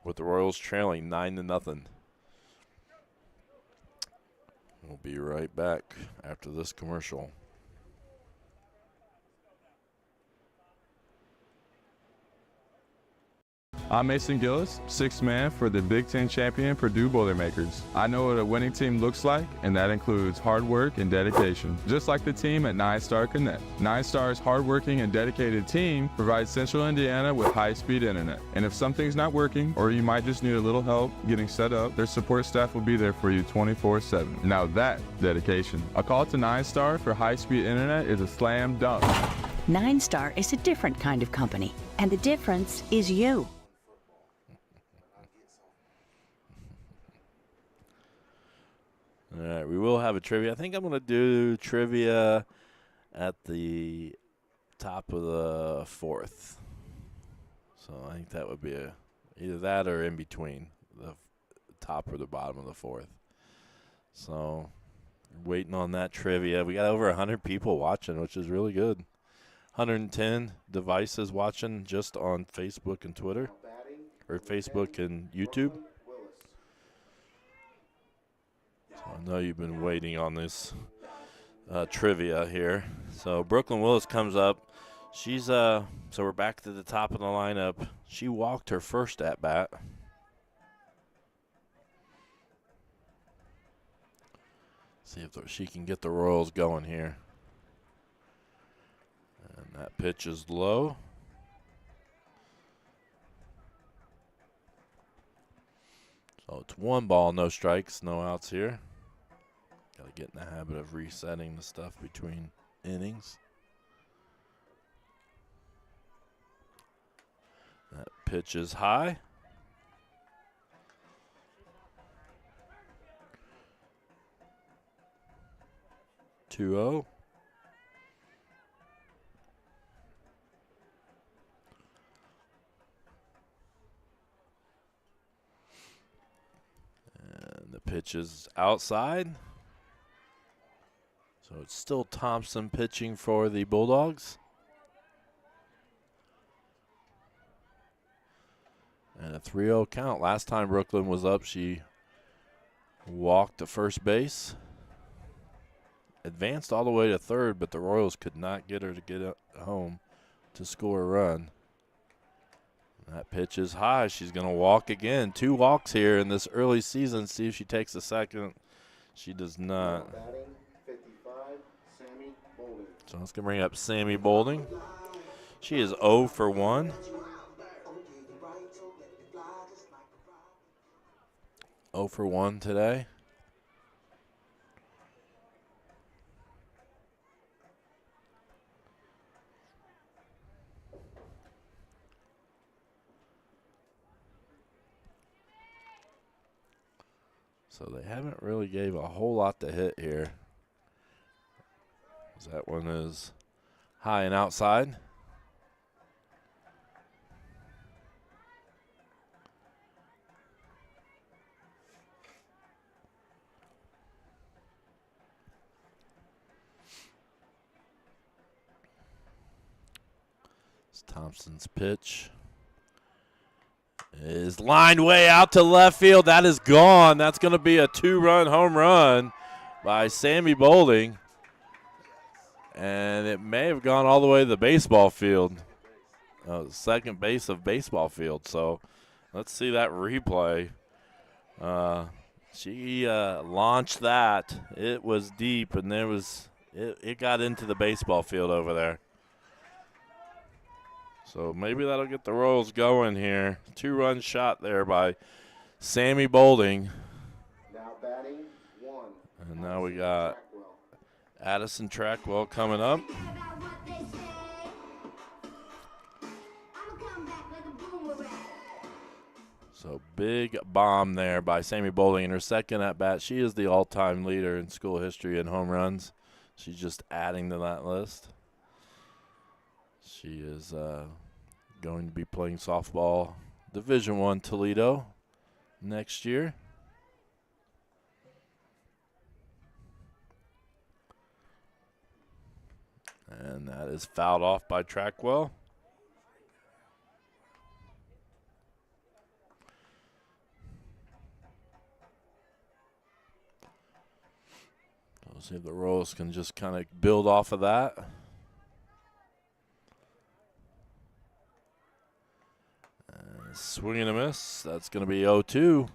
Speaker 2: with the Royals trailing 9-0. We'll be right back after this commercial.
Speaker 10: I'm Mason Gillis, 6th man for the Big Ten champion Purdue Boilermakers. I know what a winning team looks like, and that includes hard work and dedication. Just like the team at 9-Star Connect. 9-Star's hardworking and dedicated team provides Central Indiana with high-speed internet. And if something's not working, or you might just need a little help getting set up, their support staff will be there for you 24/7. Now that's dedication. A call to 9-Star for high-speed internet is a slam dunk.
Speaker 4: 9-Star is a different kind of company, and the difference is you.
Speaker 2: All right, we will have a trivia. I think I'm going to do trivia at the top of the 4th. So I think that would be either that or in between the top or the bottom of the 4th. So waiting on that trivia. We got over 100 people watching, which is really good. 110 devices watching just on Facebook and Twitter, or Facebook and YouTube. I know you've been waiting on this trivia here. So Brooklyn Willis comes up. She's so we're back to the top of the lineup. She walked her first at bat. See if she can get the Royals going here. And that pitch is low. So it's 1 ball, no strikes, no outs here. Got to get in the habit of resetting the stuff between innings. That pitch is high. 2-0. And the pitch is outside. So it's still Thompson pitching for the Bulldogs. And a 3-0 count. Last time Brooklyn was up, she walked to first base. Advanced all the way to 3rd, but the Royals could not get her to get home to score a run. That pitch is high. She's going to walk again. 2 walks here in this early season. See if she takes a second. She does not. So let's bring up Sammy Boulding. She is 0 for 1. 0 for 1 today. So they haven't really gave a whole lot to hit here. That one is high and outside. It's Thompson's pitch. Is lined way out to left field. That is gone. That's going to be a 2-run home run by Sammy Boulding. And it may have gone all the way to the baseball field, second base of baseball field. So let's see that replay. She launched that. It was deep, and it got into the baseball field over there. So maybe that'll get the Royals going here. 2-run shot there by Sammy Bolding.
Speaker 1: Now batting 1.
Speaker 2: And now we got Addison Trackwell coming up. So big bomb there by Sammy Bolding in her second at bat. She is the all-time leader in school history in home runs. She's just adding to that list. She is going to be playing softball Division I Toledo next year. And that is fouled off by Trackwell. We'll see if the Royals can just kind of build off of that. Swing and a miss. That's going to be 0-2.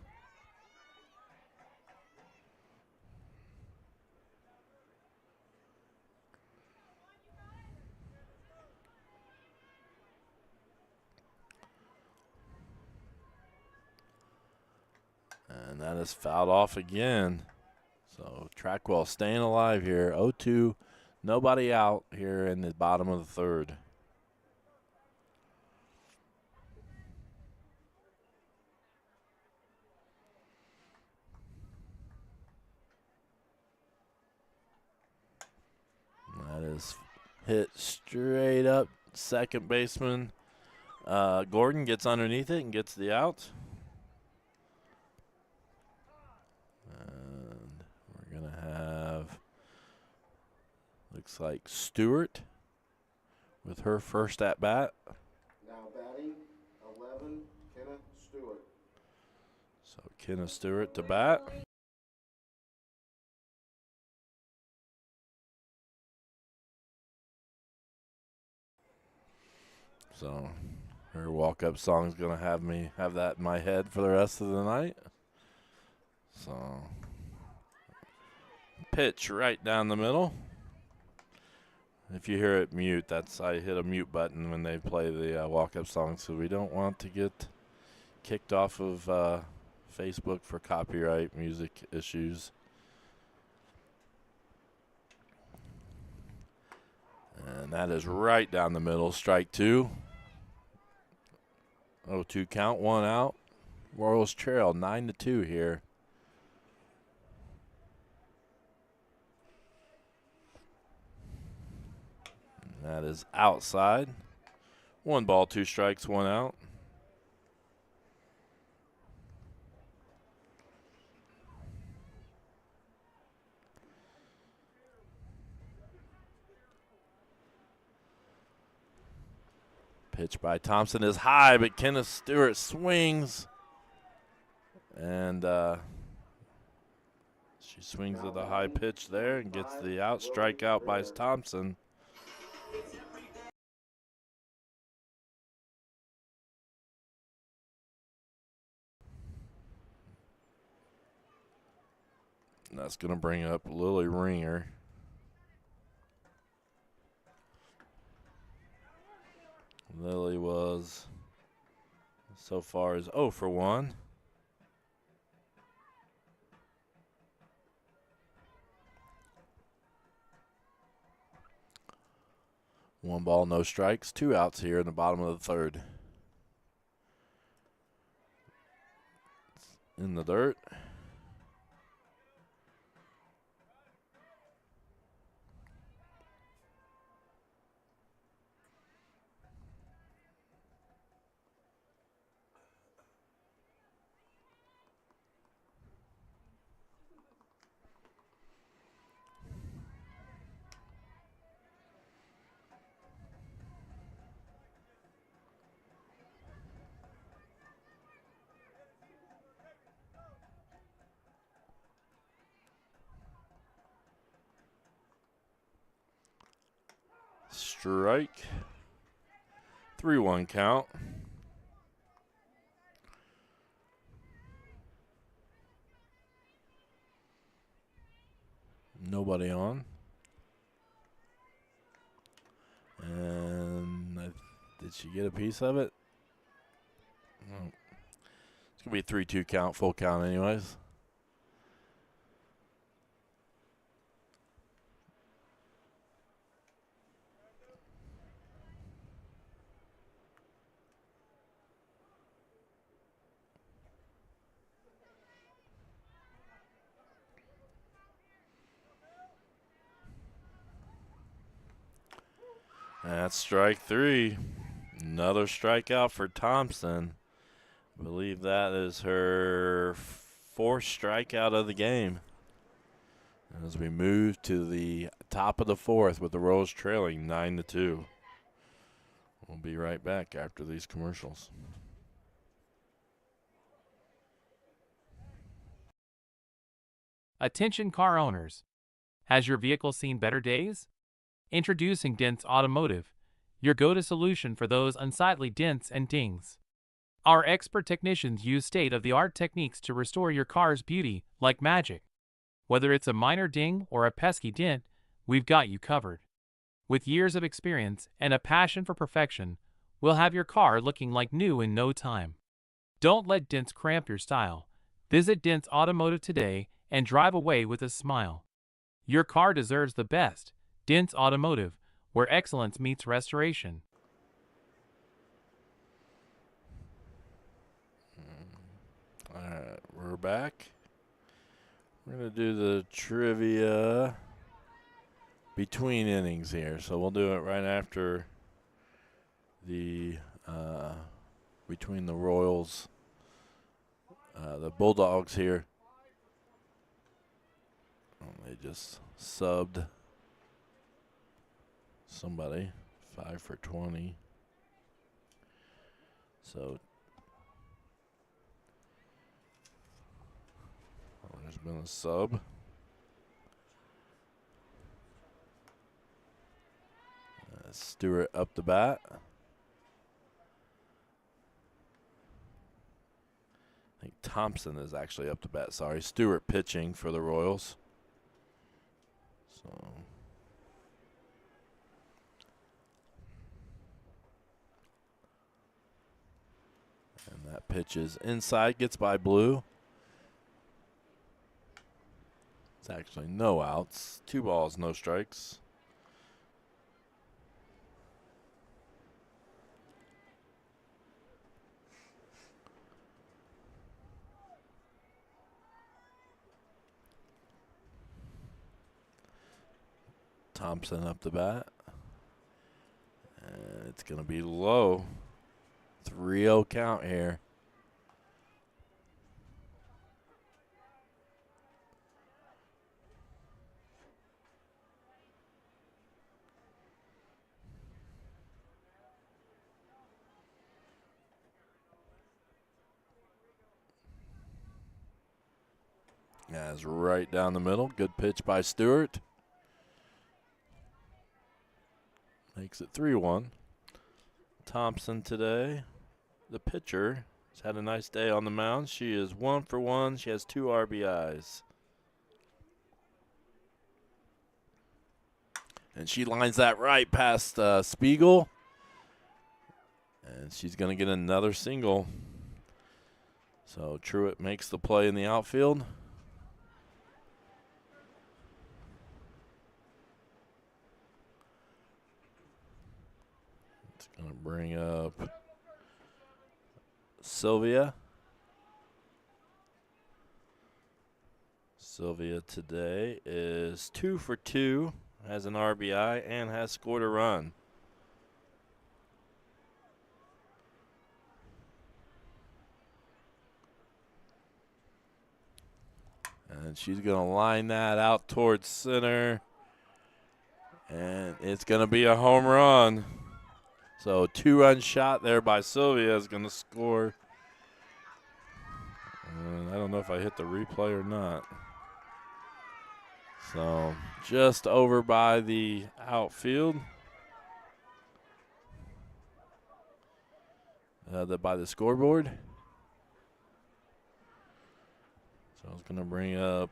Speaker 2: And that is fouled off again. So Trackwell staying alive here. 0-2. Nobody out here in the bottom of the third. That is hit straight up. Second baseman Gordon gets underneath it and gets the out. And we're going to have, looks like Stewart with her first at bat.
Speaker 1: Now batting 11, Kenna Stewart.
Speaker 2: So Kenna Stewart to bat. So her walk-up song is going to have me have that in my head for the rest of the night. So pitch right down the middle. If you hear it mute, that's I hit a mute button when they play the walk-up song, so we don't want to get kicked off of Facebook for copyright music issues. And that is right down the middle, strike 2. 0-2 count, 1 out. Royals trail 9-2 here. And that is outside. 1 ball, 2 strikes, 1 out. Pitch by Thompson is high, but Kenneth Stewart swings. And she swings at the high pitch there and gets the out. Strikeout by Thompson. And that's going to bring up Lily Ringer. Lily was so far as 0 for 1. One ball, no strikes, 2 outs here in the bottom of the third. In the dirt. Strike. 3-1 count. Nobody on. And did she get a piece of it? No. It's going to be a 3-2 count, full count anyways. That's strike 3. Another strikeout for Thompson. I believe that is her 4th strikeout of the game. As we move to the top of the 4th with the Royals trailing 9-2. We'll be right back after these commercials.
Speaker 11: Attention car owners. Has your vehicle seen better days? Introducing Dents Automotive, your go-to solution for those unsightly dents and dings. Our expert technicians use state-of-the-art techniques to restore your car's beauty like magic. Whether it's a minor ding or a pesky dent, we've got you covered. With years of experience and a passion for perfection, we'll have your car looking like new in no time. Don't let dents cramp your style. Visit Dents Automotive today and drive away with a smile. Your car deserves the best. Dents Automotive, where excellence meets restoration.
Speaker 2: All right, we're back. We're going to do the trivia between innings here. So we'll do it right after the between the Royals, the Bulldogs here. Oh, they just subbed somebody, 5 for 20. So there's been a sub. Stewart up the bat. I think Thompson is actually up to bat. Sorry, Stewart pitching for the Royals. So and that pitch is inside, gets by Blue. It's actually no outs, 2 balls, no strikes. Thompson up the bat. And it's going to be low. 3-0 count here. Yeah, it's right down the middle. Good pitch by Stewart. Makes it 3-1. Thompson today, the pitcher, has had a nice day on the mound. She is 1 for 1. She has 2 RBIs. And she lines that right past Spiegel. And she's going to get another single. So Truitt makes the play in the outfield. Going to bring up Sylvia. Sylvia today is 2 for 2, has an RBI, and has scored a run. And she's going to line that out towards center. And it's going to be a home run. So 2-run shot there by Sylvia is going to score. And I don't know if I hit the replay or not. So just over by the outfield. By the scoreboard. So I was going to bring up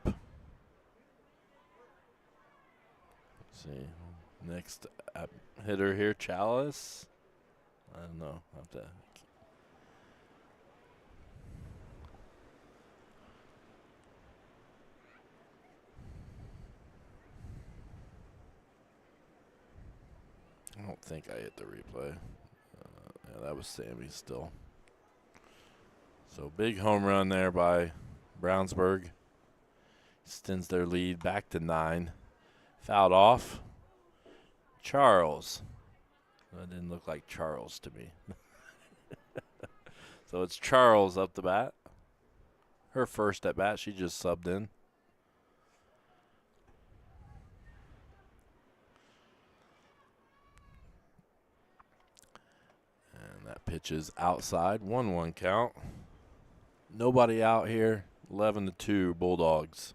Speaker 2: see. Next hitter here, Chalice. I don't know. I'll have to. I don't think I hit the replay. Yeah, that was Sammy still. So big home run there by Brownsburg. Extends their lead back to 9. Fouled off. Charles. That didn't look like Charles to me. So it's Charles up the bat. Her first at bat, she just subbed in. And that pitch is outside. 1-1 count. Nobody out here. 11-2 Bulldogs.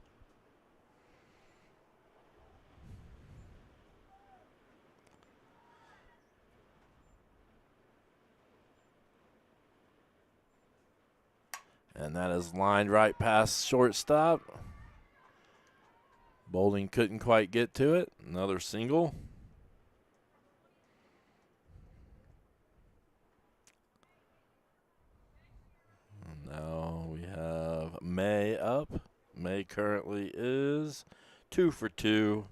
Speaker 2: And that is lined right past shortstop. Bowling couldn't quite get to it. Another single. And now we have May up. May currently is 2 for 2.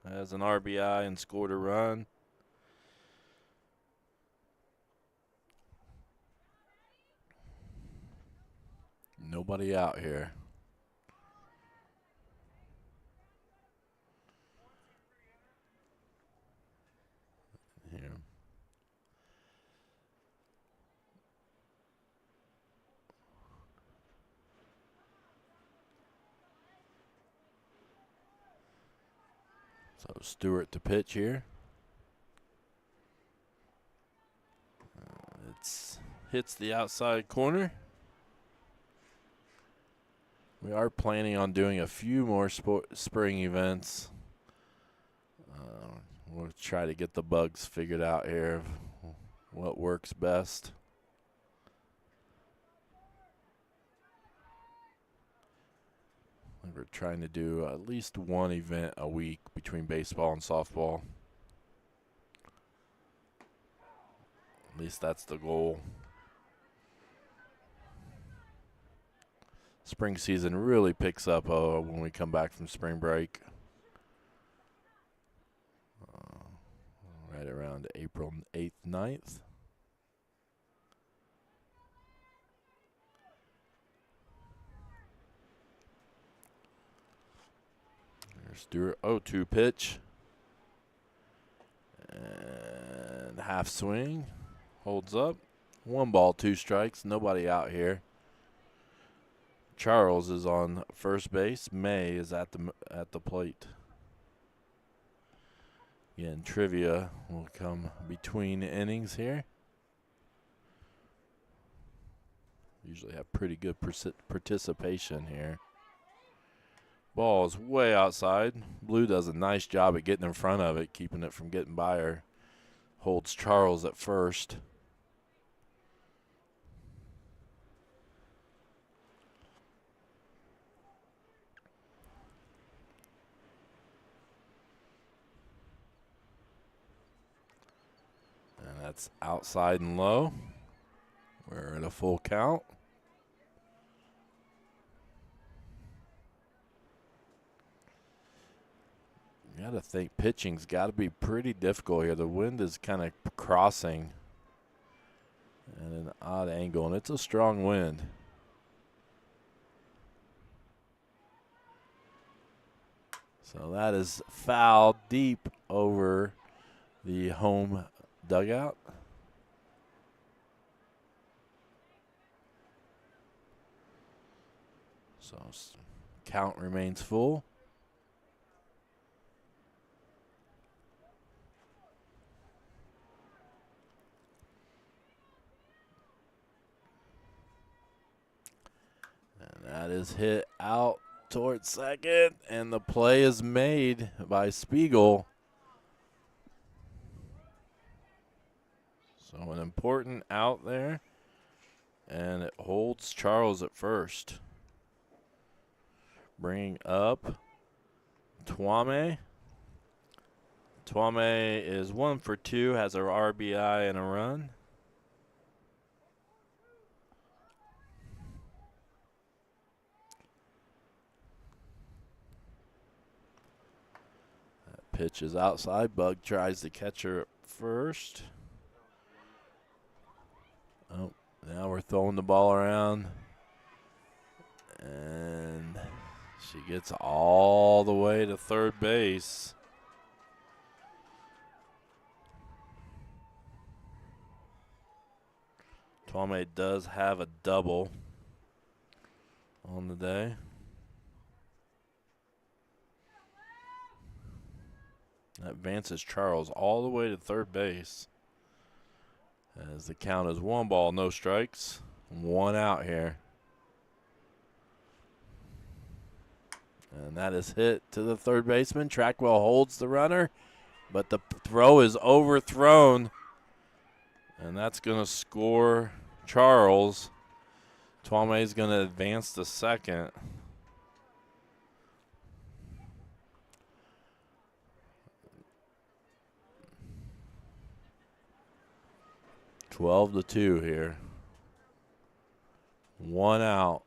Speaker 2: Has an RBI and scored a run. Nobody out here. Here. So Stewart to pitch here. It's hits the outside corner. We are planning on doing a few more spring events. We'll try to get the bugs figured out here, what works best. We're trying to do at least one event a week between baseball and softball. At least that's the goal. Spring season really picks up when we come back from spring break. Right around April 8th, 9th. There's Stewart, 0-2 pitch. And half swing. Holds up. 1 ball, 2 strikes. Nobody out here. Charles is on first base. May is at the plate. Again, trivia will come between innings here. Usually have pretty good participation here. Ball is way outside. Blue does a nice job at getting in front of it, keeping it from getting by her. Holds Charles at first. That's outside and low. We're at a full count. You got to think pitching's got to be pretty difficult here. The wind is kind of crossing at an odd angle, and it's a strong wind. So that is foul deep over the home dugout. So count remains full. And that is hit out towards second, and the play is made by Spiegel. So an important out there, and it holds Charles at first. Bringing up Twame. Twame is 1 for 2, has a RBI and a run. That pitch is outside. Bug tries to catch her at first. Oh, now we're throwing the ball around. And she gets all the way to third base. Twame does have a double on the day. That advances Charles all the way to third base. As the count is 1 ball, no strikes, 1 out here. And that is hit to the third baseman. Trackwell holds the runner, but the throw is overthrown. And that's going to score Charles. Twame is going to advance to second. (12-2) here. 1 out.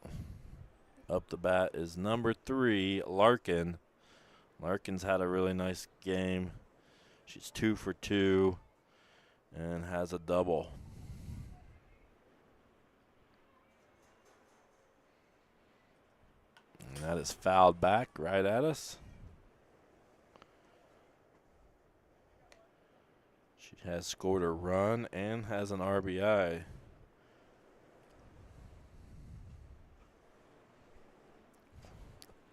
Speaker 2: Up the bat is number 3, Larkin. Larkin's had a really nice game. She's 2 for 2 and has a double. And that is fouled back right at us. She has scored a run and has an RBI.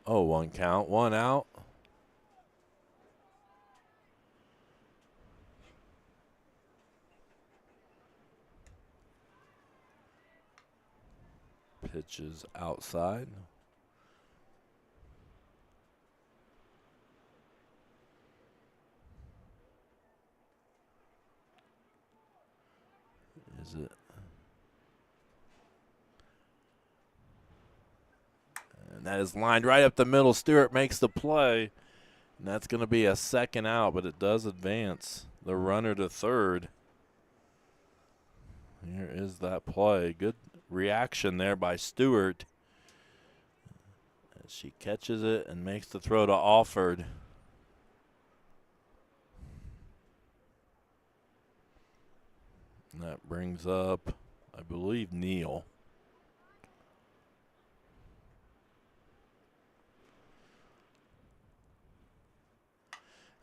Speaker 2: Oh, 1 count, 1 out. Pitches outside. Is it? And that is lined right up the middle. Stewart makes the play. And that's going to be a second out, but it does advance the runner to third. Here is that play. Good reaction there by Stewart. As she catches it and makes the throw to Alford. And that brings up, I believe, Neal.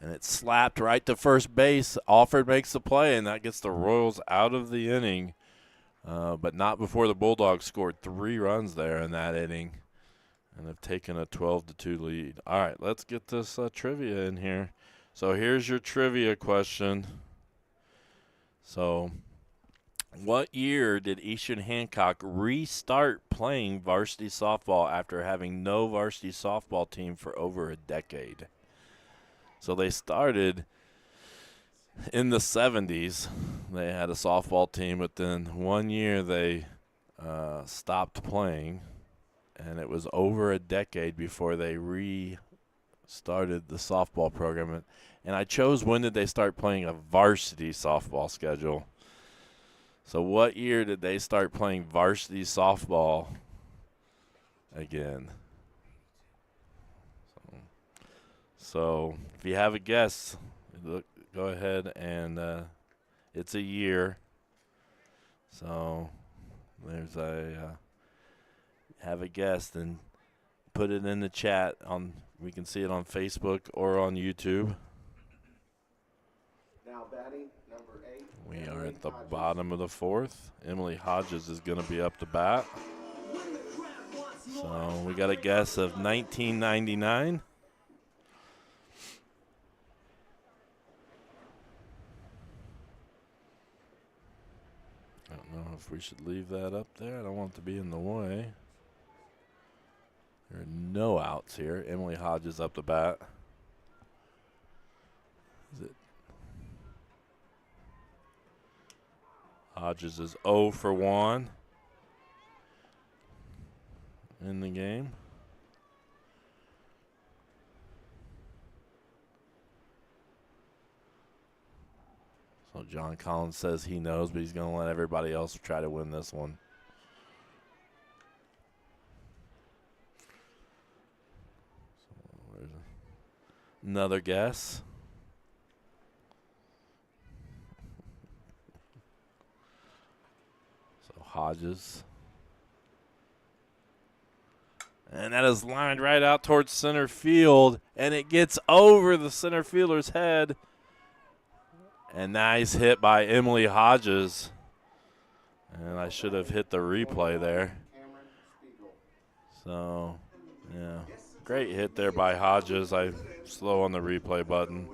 Speaker 2: And it's slapped right to first base. Alford makes the play, and that gets the Royals out of the inning. But not before the Bulldogs scored 3 runs there in that inning and have taken a 12-2 lead. All right, let's get this trivia in here. So here's your trivia question. So what year did Eastern Hancock restart playing varsity softball after having no varsity softball team for over a decade? So they started in the 70s. They had a softball team, but then 1 year they stopped playing, and it was over a decade before they restarted the softball program. And I chose when did they start playing a varsity softball schedule. So what year did they start playing varsity softball again? So if you have a guess, go ahead and it's a year. So there's have a guess and put it in the chat. We can see it on Facebook or on YouTube.
Speaker 1: Now batting, number 8.
Speaker 2: We are at the bottom of the 4th. Emily Hodges is going to be up to bat. So we got a guess of 1999. I don't know if we should leave that up there. I don't want it to be in the way. There are no outs here. Emily Hodges up to bat. Is it? Hodges is 0 for 1 in the game. So John Collins says he knows, but he's going to let everybody else try to win this one. So there's another guess. So Hodges. And that is lined right out towards center field, and it gets over the center fielder's head. And nice hit by Emily Hodges. And I should have hit the replay there. So, yeah, great hit there by Hodges. I'm slow on the replay button.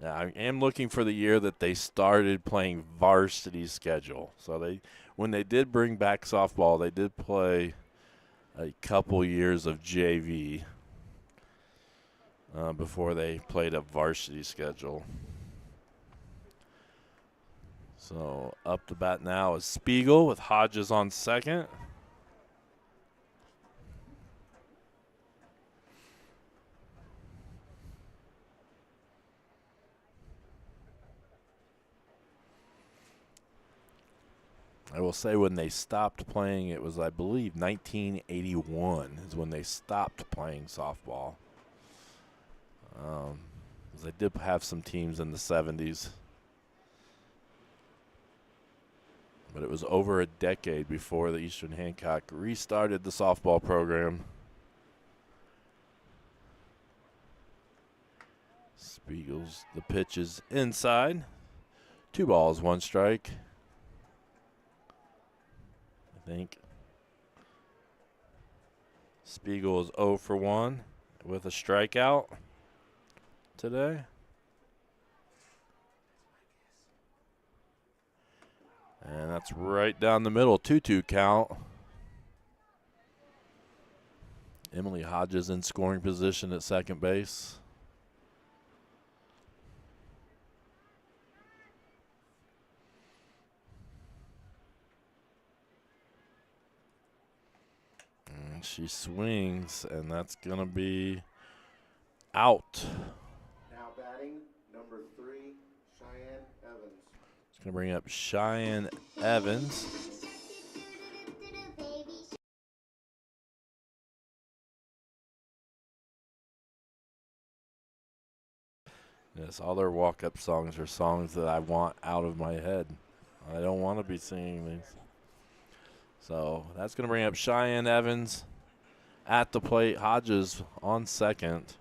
Speaker 2: Yeah, I am looking for the year that they started playing varsity schedule. So when they did bring back softball, they did play a couple years of JV before they played a varsity schedule. So up to bat now is Spiegel with Hodges on second. I will say when they stopped playing, it was, I believe, 1981 is when they stopped playing softball. They did have some teams in the 70s. But it was over a decade before the Eastern Hancock restarted the softball program. Spiegel's, the pitch is inside. 2 balls, 1 strike. I think Spiegel is 0 for 1 with a strikeout today. And that's right down the middle, 2-2 count. Emily Hodges in scoring position at second base. And she swings, and that's going to be out.
Speaker 1: Now batting, number 3, Cheyenne Evans.
Speaker 2: It's going to bring up Cheyenne Evans. Yes, all their walk-up songs are songs that I want out of my head. I don't want to be singing these. So that's going to bring up Cheyenne Evans at the plate. Hodges on second.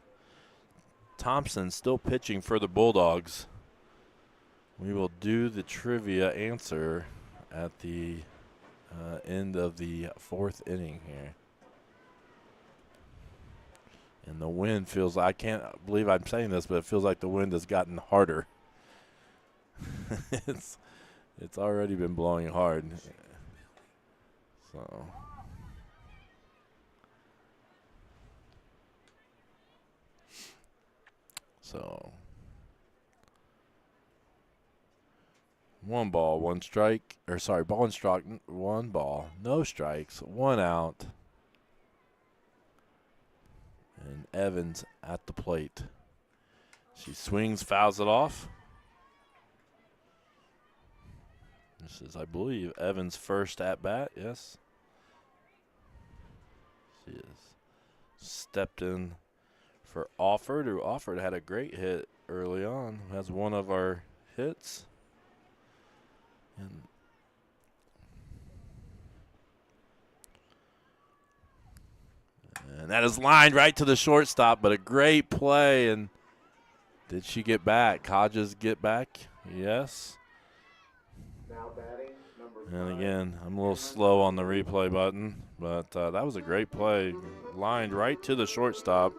Speaker 2: Thompson still pitching for the Bulldogs. We will do the trivia answer at the end of the 4th inning here. And the wind feels, I can't believe I'm saying this, but it feels like the wind has gotten harder. It's already been blowing hard. So 1 ball, 1 strike, or sorry, ball and strike, 1 ball, no strikes, 1 out. And Evans at the plate. She swings, fouls it off. This is, I believe, Evans' first at bat, yes. She has stepped in for Offord, who Offord had a great hit early on, has one of our hits. And that is lined right to the shortstop, but a great play. And did she get back? Hodges get back? Yes.
Speaker 1: Now batting, number 5.
Speaker 2: And again, I'm a little slow on the replay button, but that was a great play. Lined right to the shortstop.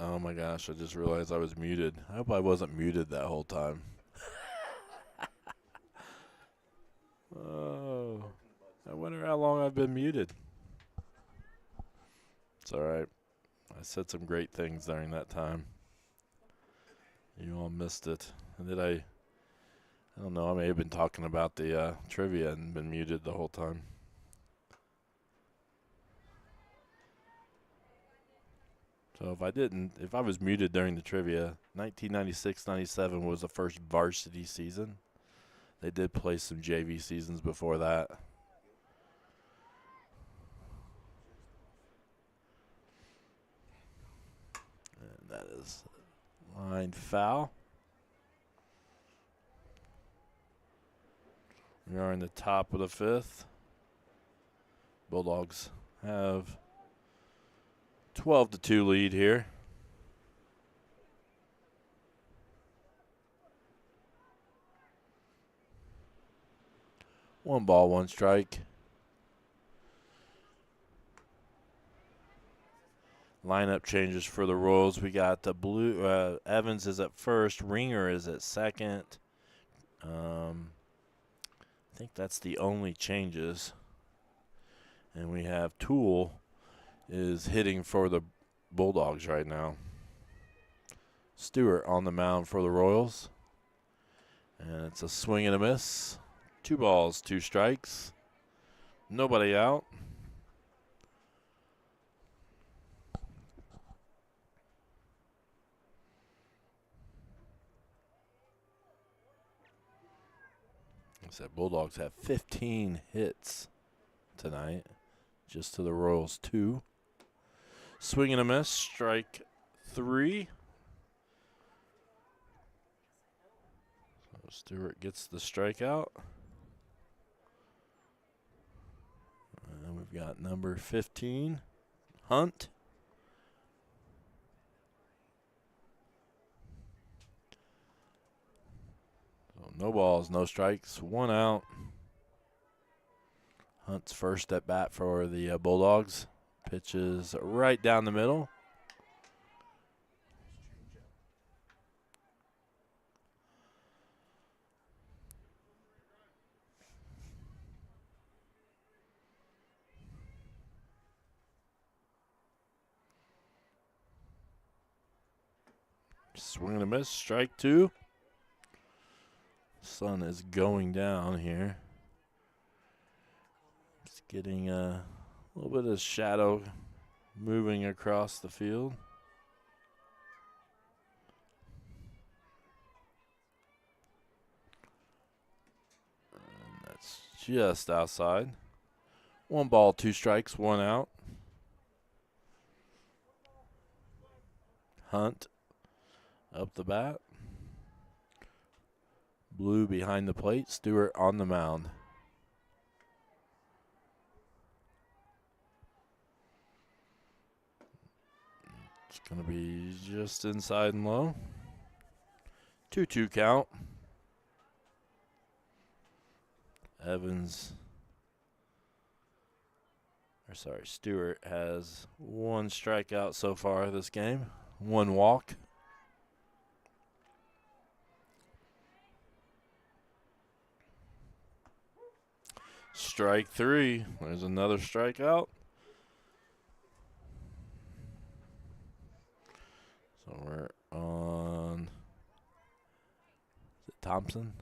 Speaker 2: Oh my gosh, I just realized I was muted. I hope I wasn't muted that whole time. Oh, I wonder how long I've been muted. It's all right. I said some great things during that time. You all missed it. And did I don't know, I may have been talking about the trivia and been muted the whole time. So if I was muted during the trivia, 1996-97 was the first varsity season. They did play some JV seasons before that. And that is line foul. We are in the top of the fifth. Bulldogs have 12-2 lead here. One ball, one strike. Lineup changes for the Royals. We got the blue. Evans is at first. Ringer is at second. I think that's the only changes. And we have Toole is hitting for the Bulldogs right now. Stewart on the mound for the Royals. And it's a swing and a miss. 2 balls, 2 strikes. Nobody out. I said Bulldogs have 15 hits tonight, just to the Royals 2. Swing and a miss, strike 3. So Stewart gets the strikeout. And we've got number 15, Hunt. So no balls, no strikes, 1 out. Hunt's first at bat for the Bulldogs. Pitches right down the middle. Swing and a miss, strike 2. Sun is going down here. It's getting a little bit of shadow moving across the field. And that's just outside. 1 ball, 2 strikes, 1 out. Hunt up the bat. Blue behind the plate. Stewart on the mound. It's going to be just inside and low. 2-2 count. Stewart has 1 strikeout so far this game. 1 walk. Strike 3. There's another strikeout. So we're on is it Thompson?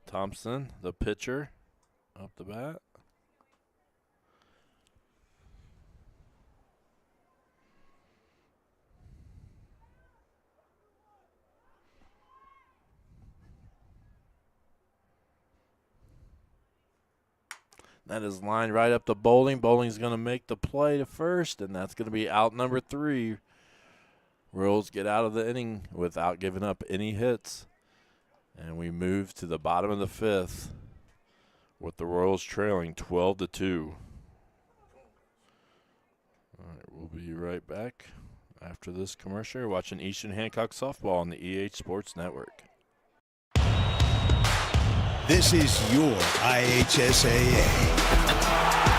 Speaker 2: Thompson, the pitcher, up the bat. That is lined right up to Bowling. Bowling's going to make the play to first, and that's going to be out number 3. Royals get out of the inning without giving up any hits. And we move to the bottom of the 5th with the Royals trailing 12-2. All right, we'll be right back after this commercial. You're watching Eastern Hancock Softball on the EH Sports Network.
Speaker 12: This is your IHSAA.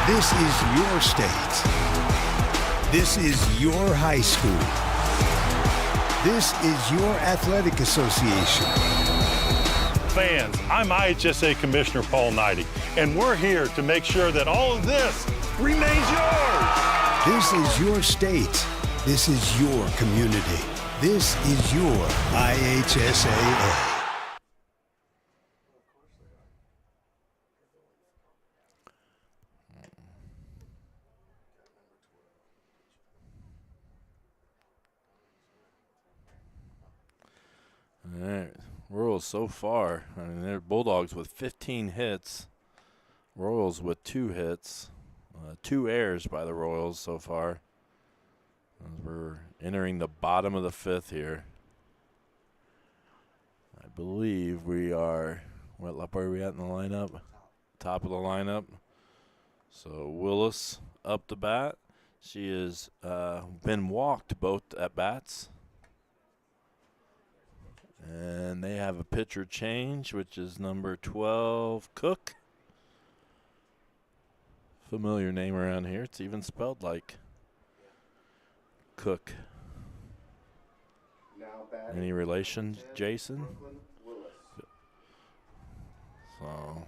Speaker 12: This is your state. This is your high school. This is your athletic association.
Speaker 13: Fans, I'm IHSA Commissioner Paul Knighty, and we're here to make sure that all of this remains yours.
Speaker 12: This is your state. This is your community. This is your IHSAA.
Speaker 2: All right, Royals so far. I mean, they're Bulldogs with 15 hits. Royals with 2 hits. 2 errors by the Royals so far. As we're entering the bottom of the 5th here. I believe we are, what are we at in the lineup? Top of the lineup. So Willis up the bat. She has been walked both at bats. And they have a pitcher change, which is number 12, Cook. Familiar name around here. It's even spelled like Cook. Any relation, Jason? So. All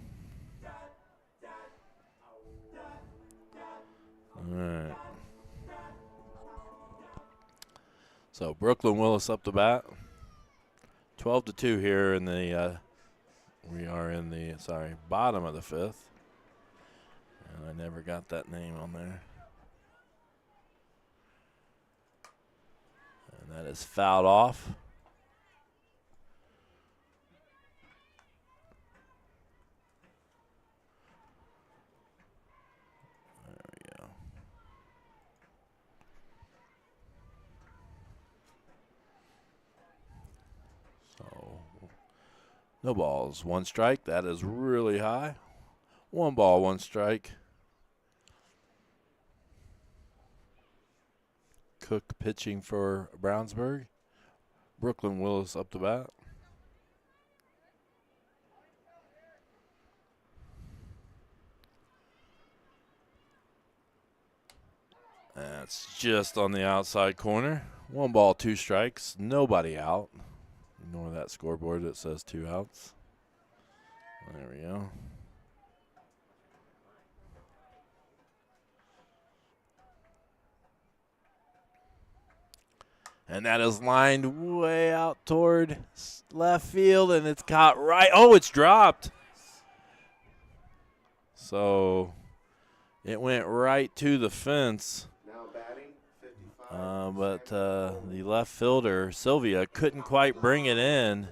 Speaker 2: right. So Brooklyn Willis up the bat. 12-2 here in the, we are in the, bottom of the 5th. And I never got that name on there. And that is fouled off. There we go. So, no balls, 1 strike. That is really high. 1 ball, 1 strike. Cook pitching for Brownsburg. Brooklyn Willis up the bat. That's just on the outside corner. 1 ball, 2 strikes. Nobody out. Ignore that scoreboard that says 2 outs. There we go. And that is lined way out toward left field, and it's caught right. Oh, it's dropped. So it went right to the fence. But the left fielder, Sylvia, couldn't quite bring it in.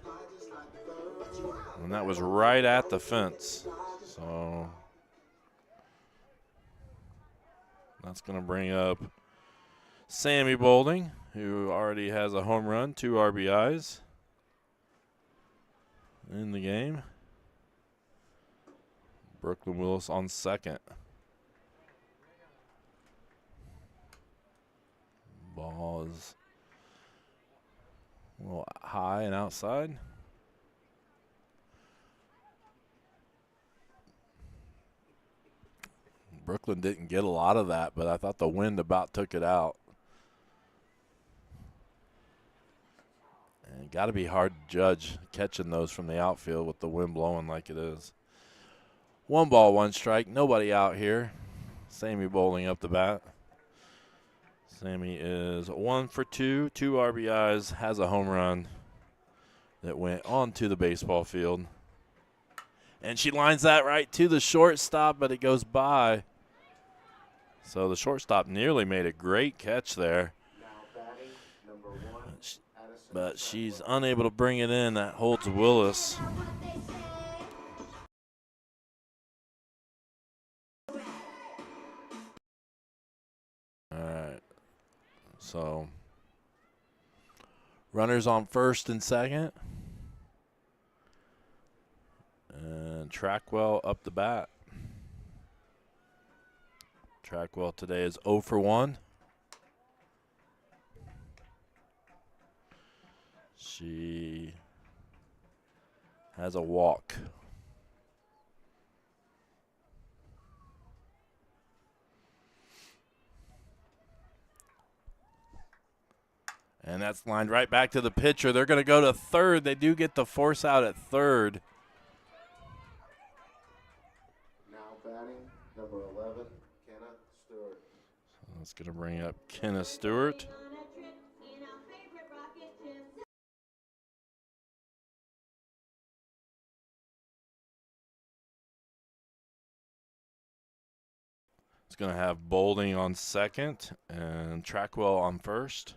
Speaker 2: And that was right at the fence. So that's going to bring up Sammy Boulding, who already has a home run, 2 RBIs in the game. Brooklyn Willis on second. Ball is a little high and outside. Brooklyn didn't get a lot of that, but I thought the wind about took it out. And got to be hard to judge catching those from the outfield with the wind blowing like it is. 1 ball, 1 strike. Nobody out here. Sammy Bowling up the bat. Sammy is 1 for 2, 2 RBIs, has a home run that went onto the baseball field. And she lines that right to the shortstop, but it goes by. So the shortstop nearly made a great catch there. But she's unable to bring it in. That holds Willis. All right. So runners on first and second. And Trackwell up the bat. Trackwell today is 0 for 1. She has a walk. And that's lined right back to the pitcher. They're going to go to third. They do get the force out at third.
Speaker 1: Now batting, number 11, Kenna Stewart.
Speaker 2: So that's going to bring up Kenna Stewart. It's going to have Bolding on second and Trackwell on first.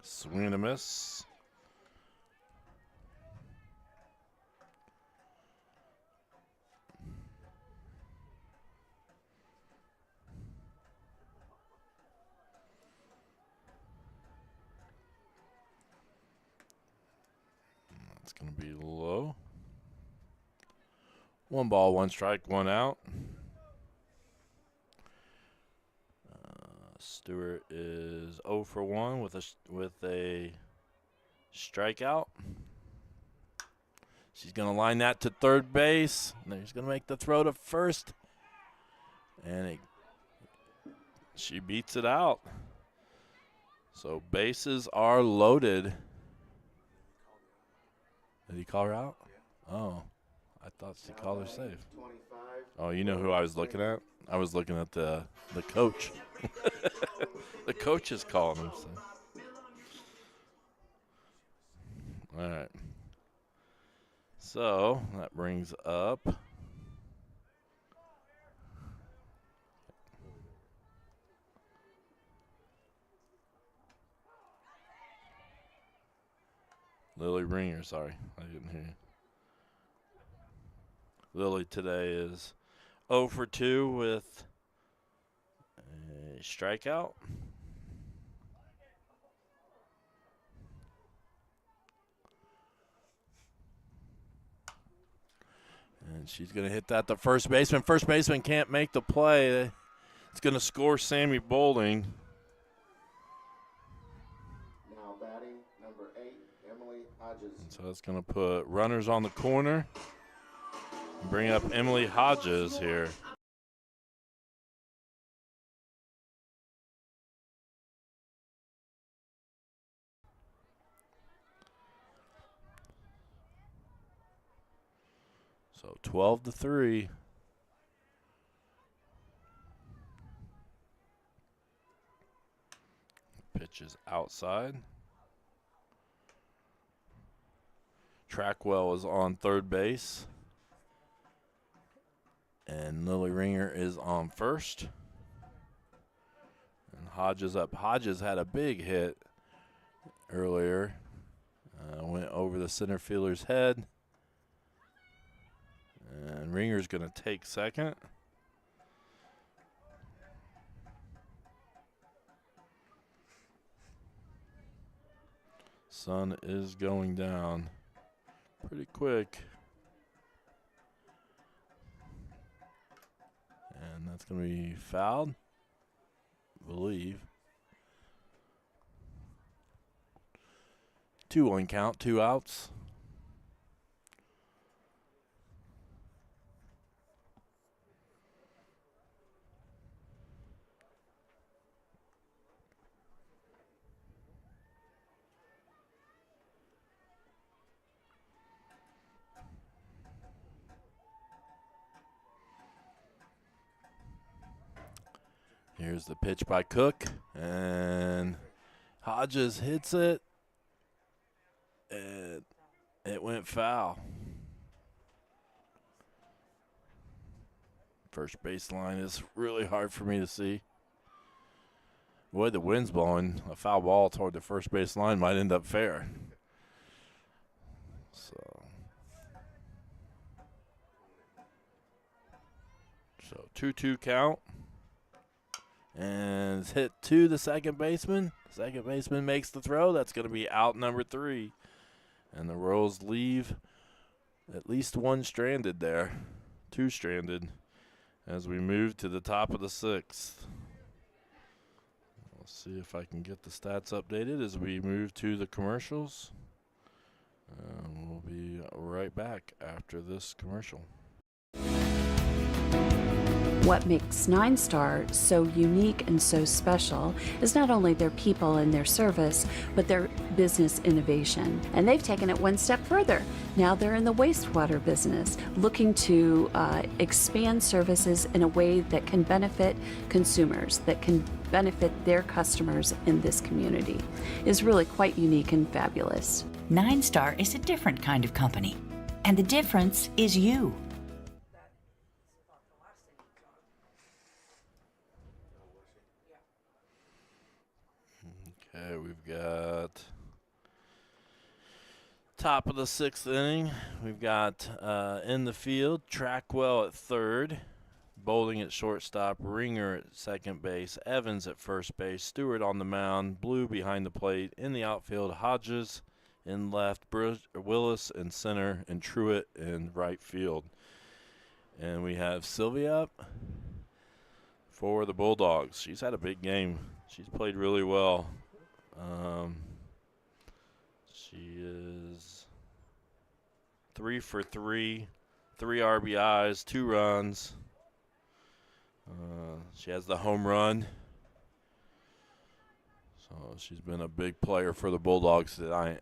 Speaker 2: Swing and a miss. That's going to be low. 1 ball, 1 strike, 1 out. Stewart is 0 for 1 with a strikeout. She's going to line that to third base. And she's going to make the throw to first. And she beats it out. So bases are loaded. Did he call her out? Oh, I thought she called her safe. Oh, you know who I was looking at? I was looking at the coach. The coach is calling him. So. All right. So that brings up Lily Ringer. Sorry, I didn't hear you. Lily today is 0 for 2 with a strikeout. And she's going to hit that to first baseman. First baseman can't make the play. It's going to score Sammy Bolding.
Speaker 1: Now batting, number 8, Emily Hodges.
Speaker 2: And so it's going to put runners on the corner. Bring up Emily Hodges here. So 12-3. Pitch is outside. Trackwell is on third base. And Lily Ringer is on first. And Hodges up. Hodges had a big hit earlier. Went over the center fielder's head. And Ringer's going to take second. Sun is going down pretty quick. And that's going to be fouled, I believe. 2-1 count, 2 outs. Here's the pitch by Cook, and Hodges hits it, and it went foul. First baseline is really hard for me to see. The way the wind's blowing, a foul ball toward the first base line might end up fair. So 2-2 count. And it's hit to the second baseman. Second baseman makes the throw. That's going to be out number 3. And the Royals leave at least 1 stranded there. 2 stranded as we move to the top of the 6th. We'll see if I can get the stats updated as we move to the commercials. We'll be right back after this commercial.
Speaker 14: What makes Nine Star so unique and so special is not only their people and their service, but their business innovation. And they've taken it one step further. Now they're in the wastewater business, looking to expand services in a way that can benefit consumers, that can benefit their customers in this community. Is really quite unique and fabulous.
Speaker 4: Nine Star is a different kind of company, and the difference is you.
Speaker 2: Okay, we've got top of the 6th inning. We've got in the field, Trackwell at third, Bowling at shortstop, Ringer at second base, Evans at first base, Stewart on the mound, Blue behind the plate. In the outfield, Hodges in left, Willis in center, and Truitt in right field. And we have Sylvia up for the Bulldogs. She's had a big game. She's played really well. She is 3 for 3, 3 RBIs, 2 runs. She has the home run. So she's been a big player for the Bulldogs tonight.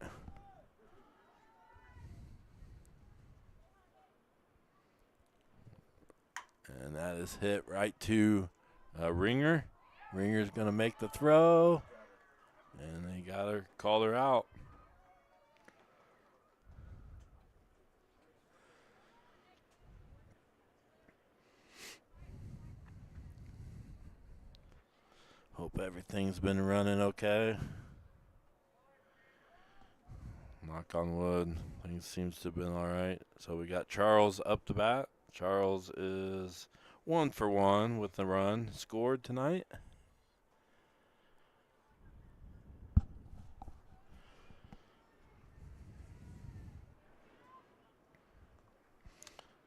Speaker 2: And that is hit right to Ringer. Ringer's going to make the throw. And they called her out. Hope everything's been running okay. Knock on wood. Things seems to have been all right. So we got Charles up to bat. Charles is 1 for 1 with the run scored tonight.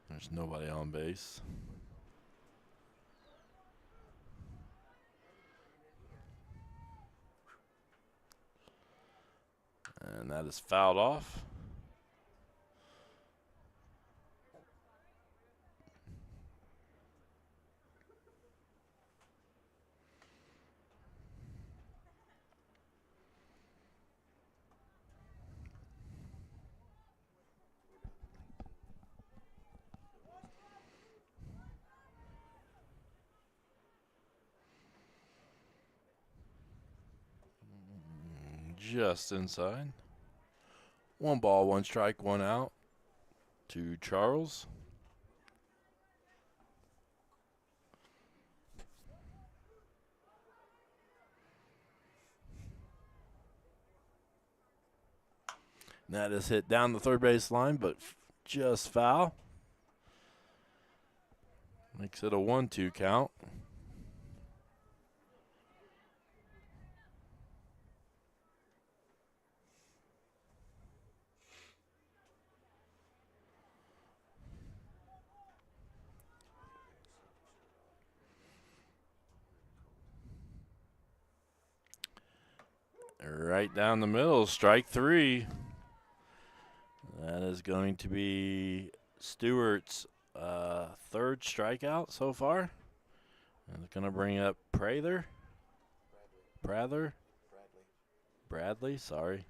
Speaker 2: There's nobody on base. And that is fouled off. Just inside. 1 ball, 1 strike, 1 out to Charles. That is hit down the third base line, but just foul. Makes it a 1-2 count. Right down the middle, strike 3. That is going to be Stewart's 3rd strikeout so far. And it's going to bring up Bradley, sorry.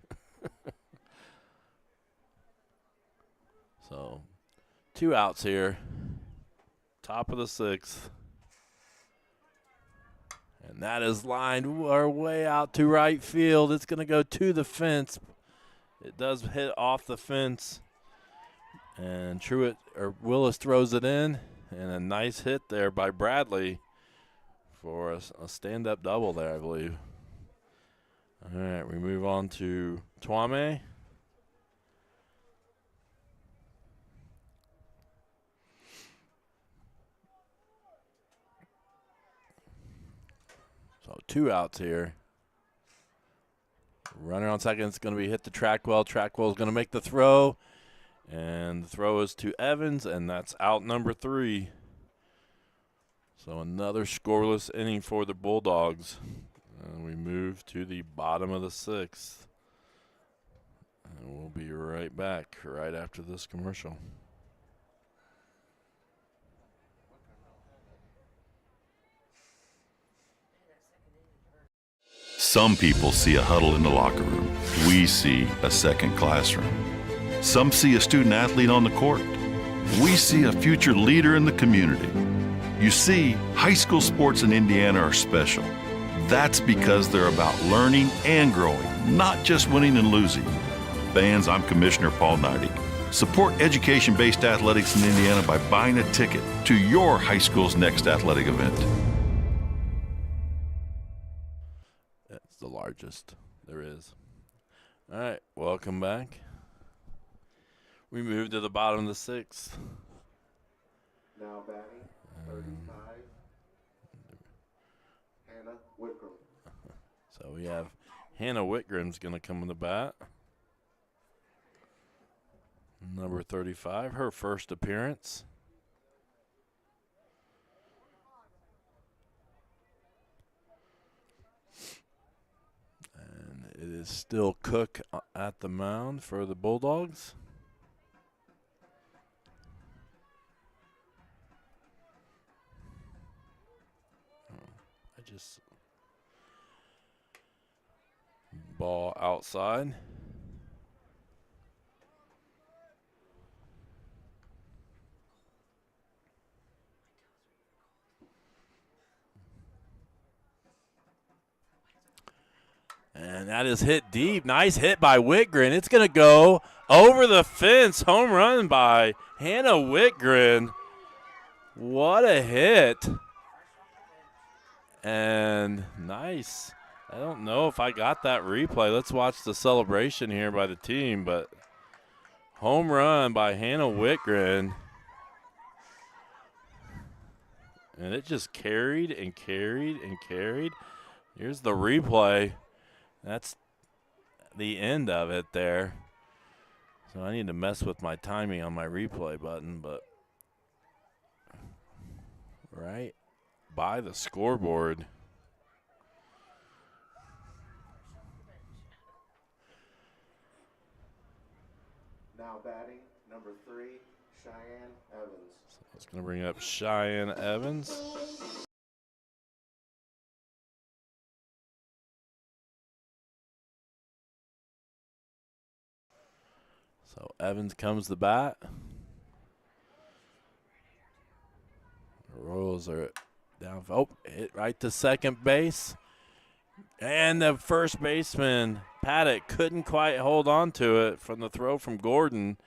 Speaker 2: So, 2 outs here. Top of the 6th. And that is lined our way out to right field. It's going to go to the fence. It does hit off the fence. And Willis throws it in. And a nice hit there by Bradley for a stand-up double there, I believe. All right, we move on to Twame. So 2 outs here. Runner on second is going to be hit to Trackwell. Trackwell is going to make the throw. And the throw is to Evans, and that's out number 3. So another scoreless inning for the Bulldogs. And we move to the bottom of the 6th. And we'll be right back right after this commercial.
Speaker 15: Some people see a huddle in the locker room. We see a second classroom. Some see a student athlete on the court. We see a future leader in the community. You see, high school sports in Indiana are special. That's because they're about learning and growing, not just winning and losing. Fans, I'm Commissioner Paul Neidig. Support education-based athletics in Indiana by buying a ticket to your high school's next athletic event.
Speaker 2: That's the largest there is. All right, welcome back. We moved to the bottom of the sixth.
Speaker 1: Now batting, 35, Hannah Whitcomb.
Speaker 2: So we have Hannah Whitgram's going to come in the bat. Number 35, her first appearance. And it is still Cook at the mound for the Bulldogs. Ball outside. And that is hit deep. Nice hit by Whitgren. It's going to go over the fence. Home run by Hannah Whitgren. What a hit. And nice. I don't know if I got that replay. Let's watch the celebration here by the team, but home run by Hannah Whitgren. And it just carried and carried and carried. Here's the replay. That's the end of it there. So I need to mess with my timing on my replay button, but right by the scoreboard.
Speaker 1: Now batting, number 3, Cheyenne Evans.
Speaker 2: So it's going to bring up Cheyenne Evans. So Evans comes to bat. The Royals are down. Oh, hit right to second base. And the first baseman, Paddock, couldn't quite hold on to it from the throw from Gordon.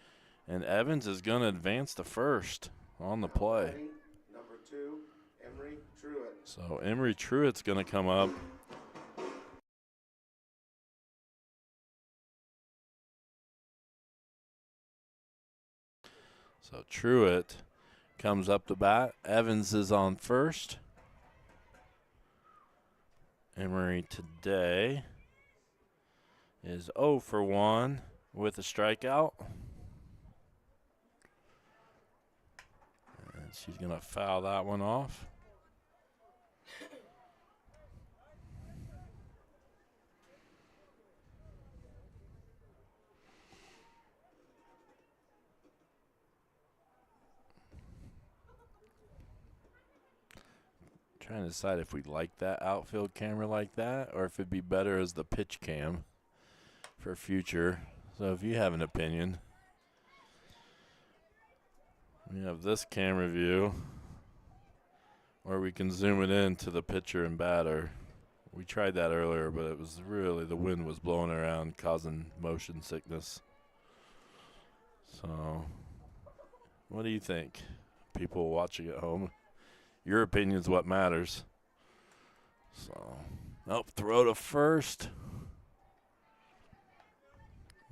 Speaker 2: And Evans is going to advance to first on the play.
Speaker 1: Number 2, Emery Truitt.
Speaker 2: So Emery Truitt's going to come up. So Truitt comes up to bat. Evans is on first. Emery today is 0 for 1 with a strikeout. And she's going to foul that one off. Trying to decide if we like that outfield camera like that or if it'd be better as the pitch cam for future. So if you have an opinion, we have this camera view or we can zoom it in to the pitcher and batter. We tried that earlier, but it was really, the wind was blowing around causing motion sickness. So what do you think, people watching at home? Your opinion's what matters. So, nope, throw to first.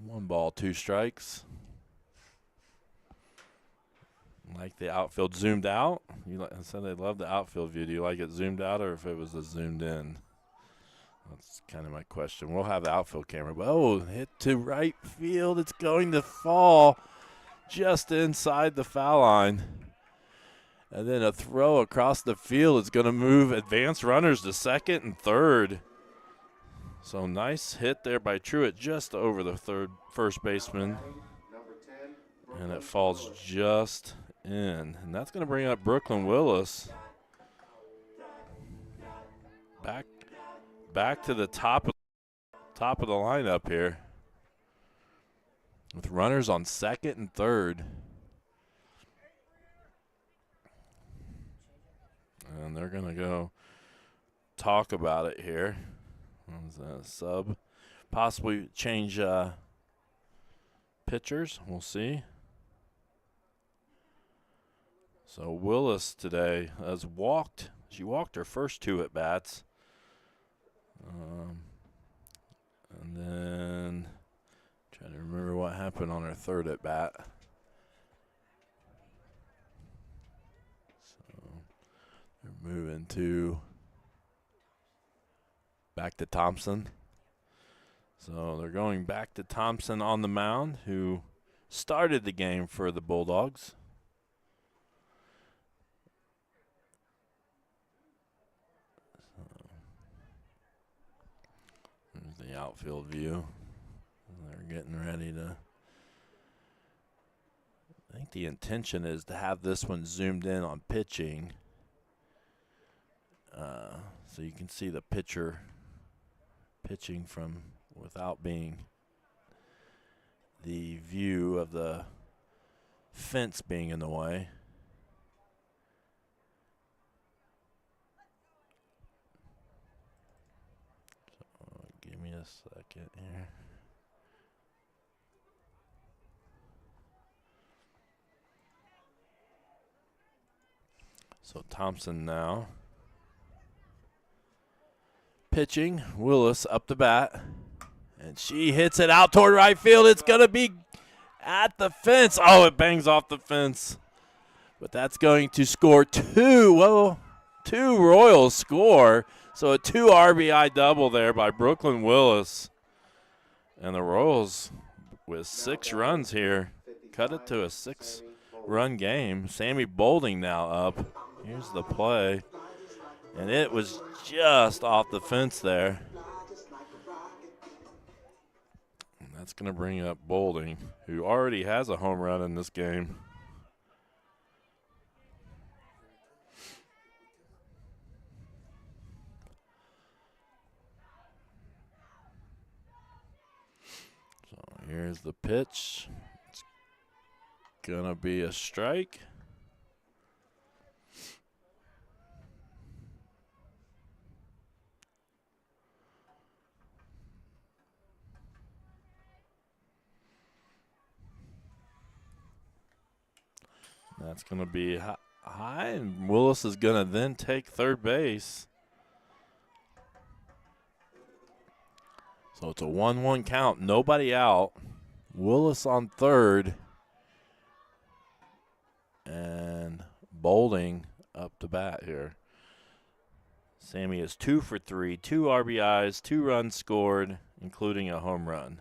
Speaker 2: 1 ball, 2 strikes. Like the outfield zoomed out? I said they love the outfield view. Do you like it zoomed out or if it was a zoomed in? That's kind of my question. We'll have the outfield camera. But, oh, hit to right field. It's going to fall just inside the foul line. And then a throw across the field is going to move advanced runners to second and third. So nice hit there by Truitt just over the first baseman. And it falls just in. And that's going to bring up Brooklyn Willis. back to the top of the lineup here with runners on second and third. And they're going to go talk about it here. What was that, sub? Possibly change pitchers. We'll see. So Willis today has walked. She walked her first 2 at bats. And then trying to remember what happened on her third at bat. So they're moving to back to Thompson. So they're going back to Thompson on the mound, who started the game for the Bulldogs. There's the outfield view. They're getting ready to. I think the intention is to have this one zoomed in on pitching, so you can see the pitcher pitching from without being the view of the fence being in the way. So give me a second here. So Thompson now pitching. Willis up the bat, and she hits it out toward right field. It's going to be at the fence. Oh, it bangs off the fence. But that's going to score 2. Whoa, 2 Royals score. So a 2 RBI double there by Brooklyn Willis. And the Royals with 6 runs here cut it to a 6-run game. Sammy Bolding now up. Here's the play. And it was just off the fence there. And that's going to bring up Bolding, who already has a home run in this game. So here's the pitch. It's going to be a strike. That's going to be high, and Willis is going to then take third base. So it's a 1-1 count, nobody out. Willis on third, and Bolding up to bat here. Sammy is 2 for 3, 2 RBIs, 2 runs scored, including a home run.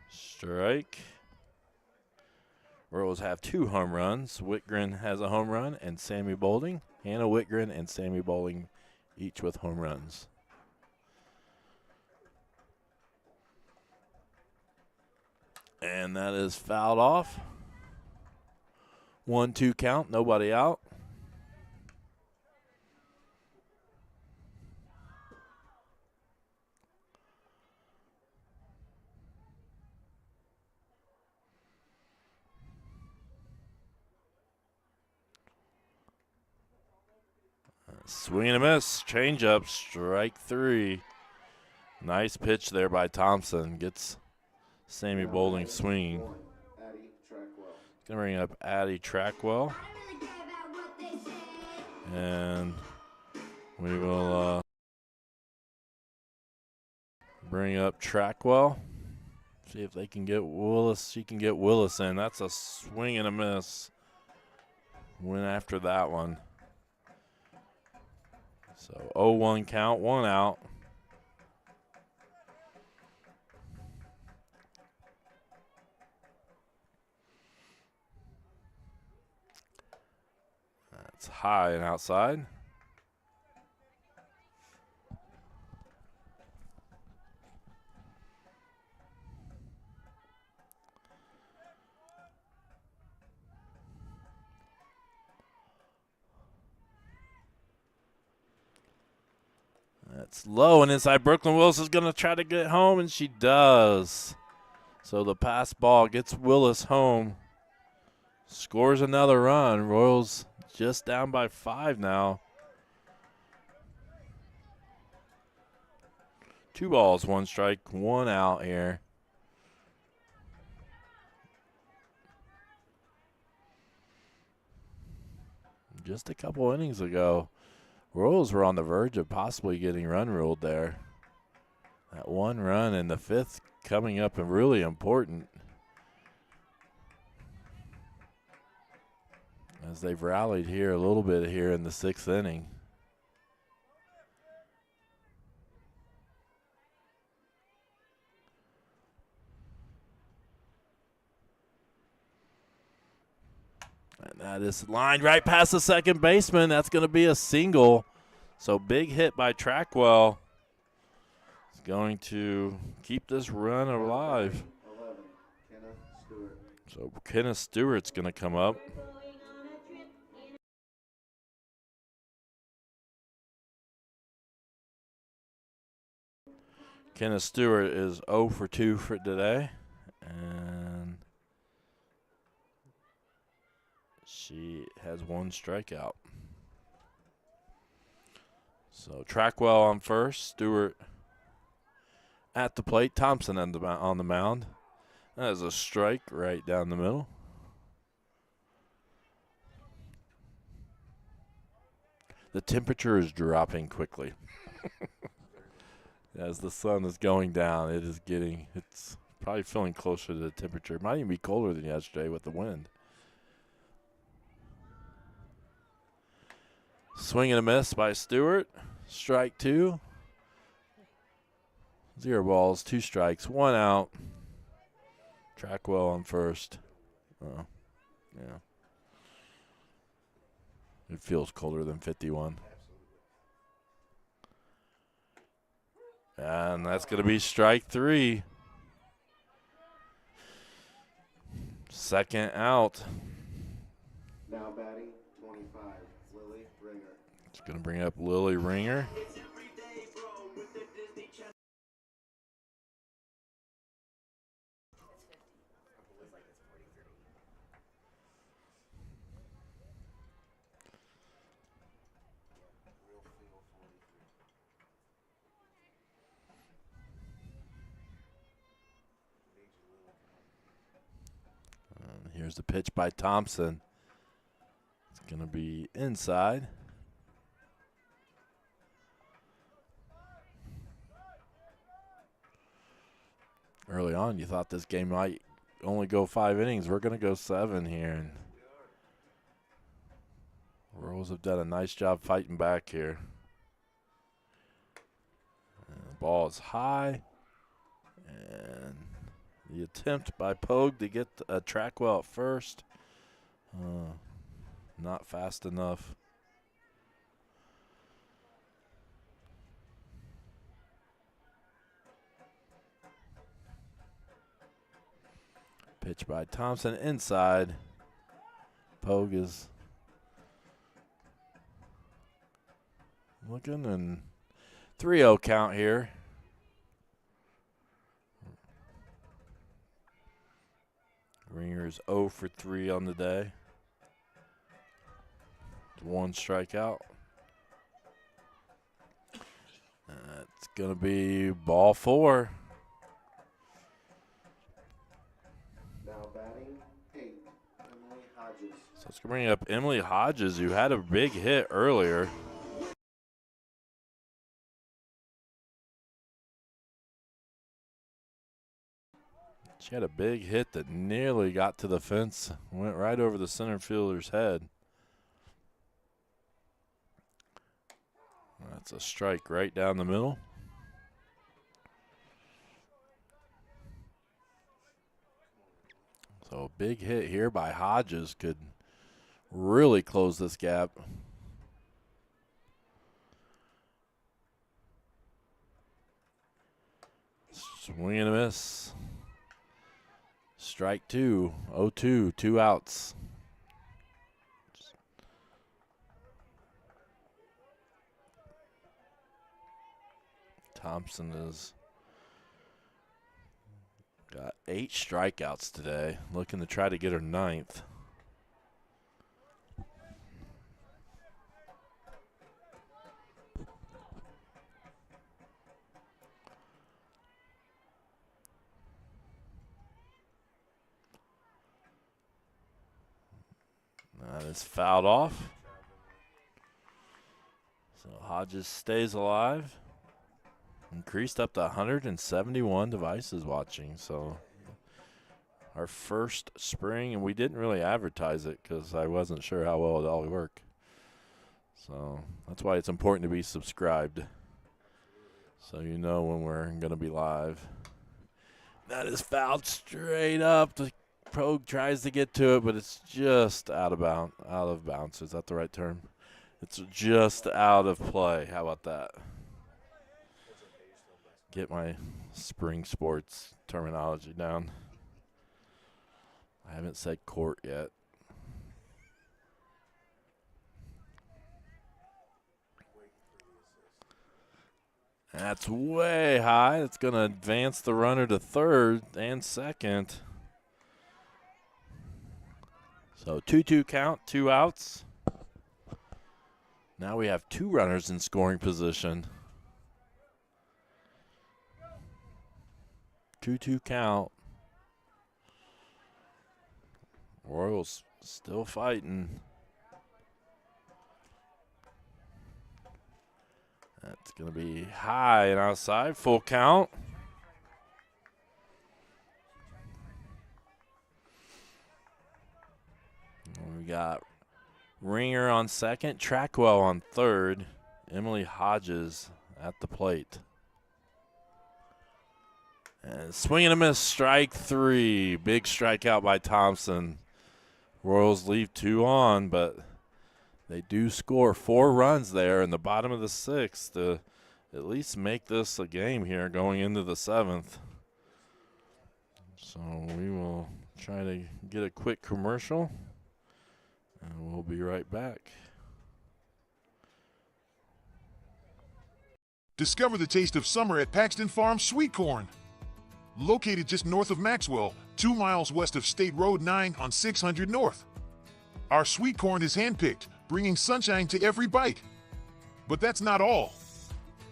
Speaker 2: Strike. Royals have 2 home runs. Whitgren has a home run, and Sammy Bolding. Hannah Whitgren and Sammy Bolding each with home runs. And that is fouled off. 1-2 count, nobody out. Swing and a miss. Change up. Strike 3. Nice pitch there by Thompson. Gets Sammy Bolding swinging. Going to bring up Addie Trackwell. And we will bring up Trackwell. See if they can get Willis. She can get Willis in. That's a swing and a miss. Went after that one. So 0-1 count, 1 out. That's high and outside. That's low, and inside Brooklyn Willis is going to try to get home, and she does. So the pass ball gets Willis home. Scores another run. Royals just down by 5 now. 2 balls, 1 strike, 1 out here. Just a couple innings ago, Royals were on the verge of possibly getting run ruled there. That 1 run in the 5th coming up and really important as they've rallied here a little bit here in the 6th inning. And that is lined right past the second baseman. That's going to be a single. So big hit by Trackwell. It's going to keep this run alive.
Speaker 1: 11, Kenneth Stewart.
Speaker 2: So Kenneth Stewart's going to come up. Kenneth Stewart is 0 for 2 for today. And she has 1 strikeout. So Trackwell on first, Stewart at the plate, Thompson on the mound. That is a strike right down the middle. The temperature is dropping quickly. As the sun is going down, it's probably feeling closer to the temperature. It might even be colder than yesterday with the wind. Swing and a miss by Stewart. Strike 2. 0 balls, 2 strikes, 1 out. Trackwell on first. Oh, yeah. It feels colder than 51. And that's going to be strike 3. Second out.
Speaker 1: Now batting, 25, Lily Ringer.
Speaker 2: It's going to bring up Lily Ringer. Here's the pitch by Thompson. It's going to be inside. Early on, you thought this game might only go 5 innings. We're going to go 7 here. And Royals have done a nice job fighting back here. And the ball is high. And the attempt by Pogue to get a Trackwell at first. Not fast enough. Pitch by Thompson inside. Pogue is looking, and 3-0 count here. Ringer's 0 for 3 on the day. 1 strikeout. It's going to be ball 4.
Speaker 1: Now batting, 8, Emily Hodges.
Speaker 2: So it's going to bring up Emily Hodges, who had a big hit earlier. She had a big hit that nearly got to the fence, went right over the center fielder's head. That's a strike right down the middle. So a big hit here by Hodges could really close this gap. Swing and a miss. Strike 2, 0-2, 2 outs. Thompson has got 8 strikeouts today, looking to try to get her 9th. That is fouled off. So Hodges stays alive. Increased up to 171 devices watching. So our first spring, and we didn't really advertise it because I wasn't sure how well it all worked. So that's why it's important to be subscribed, so you know when we're going to be live. That is fouled straight up. The Progue tries to get to it, but it's just out of bounds. Is that the right term? It's just out of play. How about that? Get my spring sports terminology down. I haven't said court yet. That's way high. It's going to advance the runner to third and second. So 2-2 count, 2 outs. Now we have 2 runners in scoring position. 2-2 count. Royals still fighting. That's going to be high and outside. Full count. We got Ringer on second, Trackwell on third, Emily Hodges at the plate. And swing and a miss, strike 3. Big strikeout by Thompson. Royals leave 2 on, but they do score 4 runs there in the bottom of the 6th to at least make this a game here going into the 7th. So we will try to get a quick commercial, and we'll be right back.
Speaker 6: Discover the taste of summer at Paxton Farms Sweet Corn. Located just north of Maxwell, 2 miles west of State Road 9 on 600 North. Our sweet corn is handpicked, bringing sunshine to every bite. But that's not all.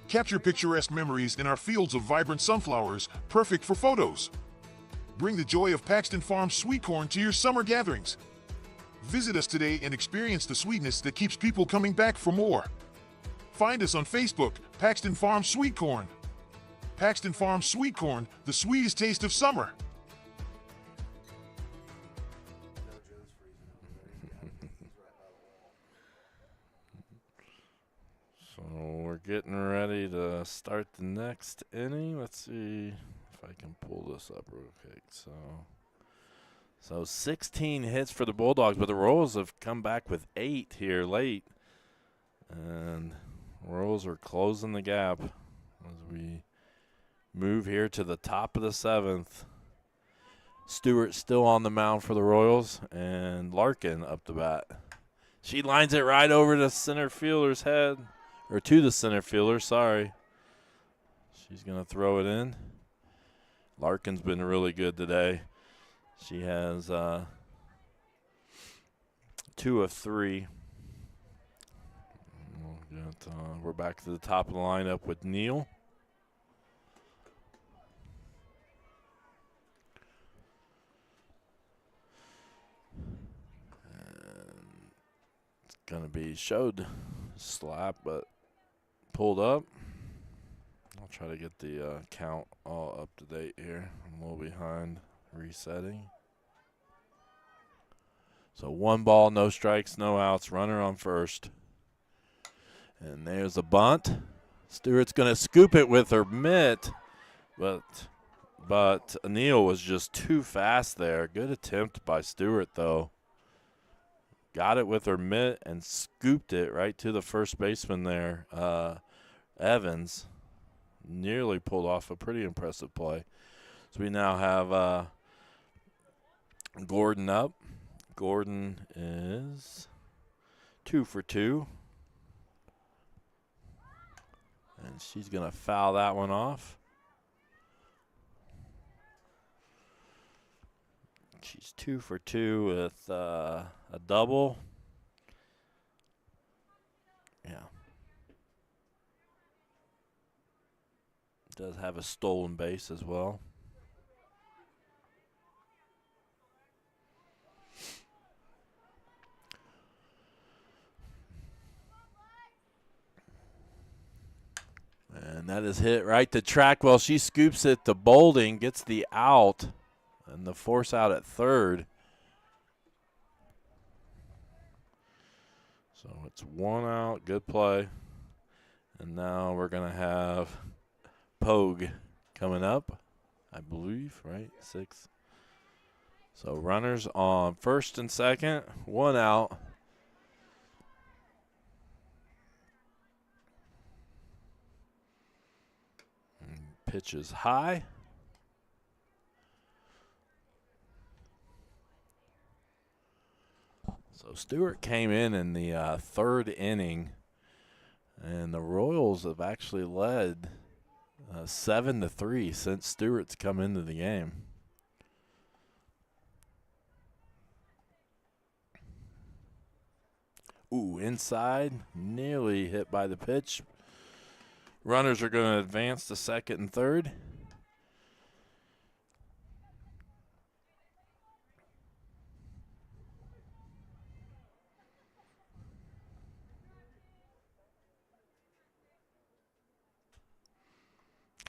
Speaker 6: Capture picturesque memories in our fields of vibrant sunflowers, perfect for photos. Bring the joy of Paxton Farms Sweet Corn to your summer gatherings. Visit us today and experience the sweetness that keeps people coming back for more. Find us on Facebook, Paxton Farms Sweet Corn. Paxton Farms Sweet Corn, the sweetest taste of summer.
Speaker 2: So we're getting ready to start the next inning. Let's see if I can pull this up real quick. So 16 hits for the Bulldogs, but the Royals have come back with 8 here late. And Royals are closing the gap as we move here to the top of the 7th. Stewart still on the mound for the Royals, and Larkin up the bat. She lines it right over the center fielder's head, or to the center fielder, sorry. She's going to throw it in. Larkin's been really good today. She has 2 of 3. We're back to the top of the lineup with Neal. It's going to be showed slap, but pulled up. I'll try to get the count all up to date here. I'm a little behind resetting. So 1 ball, no strikes, no outs, runner on first. And there's a bunt. Stewart's going to scoop it with her mitt, but Neal was just too fast there. Good attempt by Stewart, though. Got it with her mitt and scooped it right to the first baseman there, Evans. Nearly pulled off a pretty impressive play. So we now have Gordon up. Gordon is 2 for 2. And And she's going to foul that one off. She's 2 for 2 with a double. Yeah. Does have a stolen base as well. And that is hit right to track. Well, she scoops it to Bolding, gets the out, and the force out at third. So it's 1 out, good play. And now we're going to have Pogue coming up, I believe, right? 6. So runners on first and second, 1 out. Pitch is high. So Stewart came in the third inning, and the Royals have actually led 7-3 since Stewart's come into the game. Ooh, inside, nearly hit by the pitch. Runners are going to advance to second and third.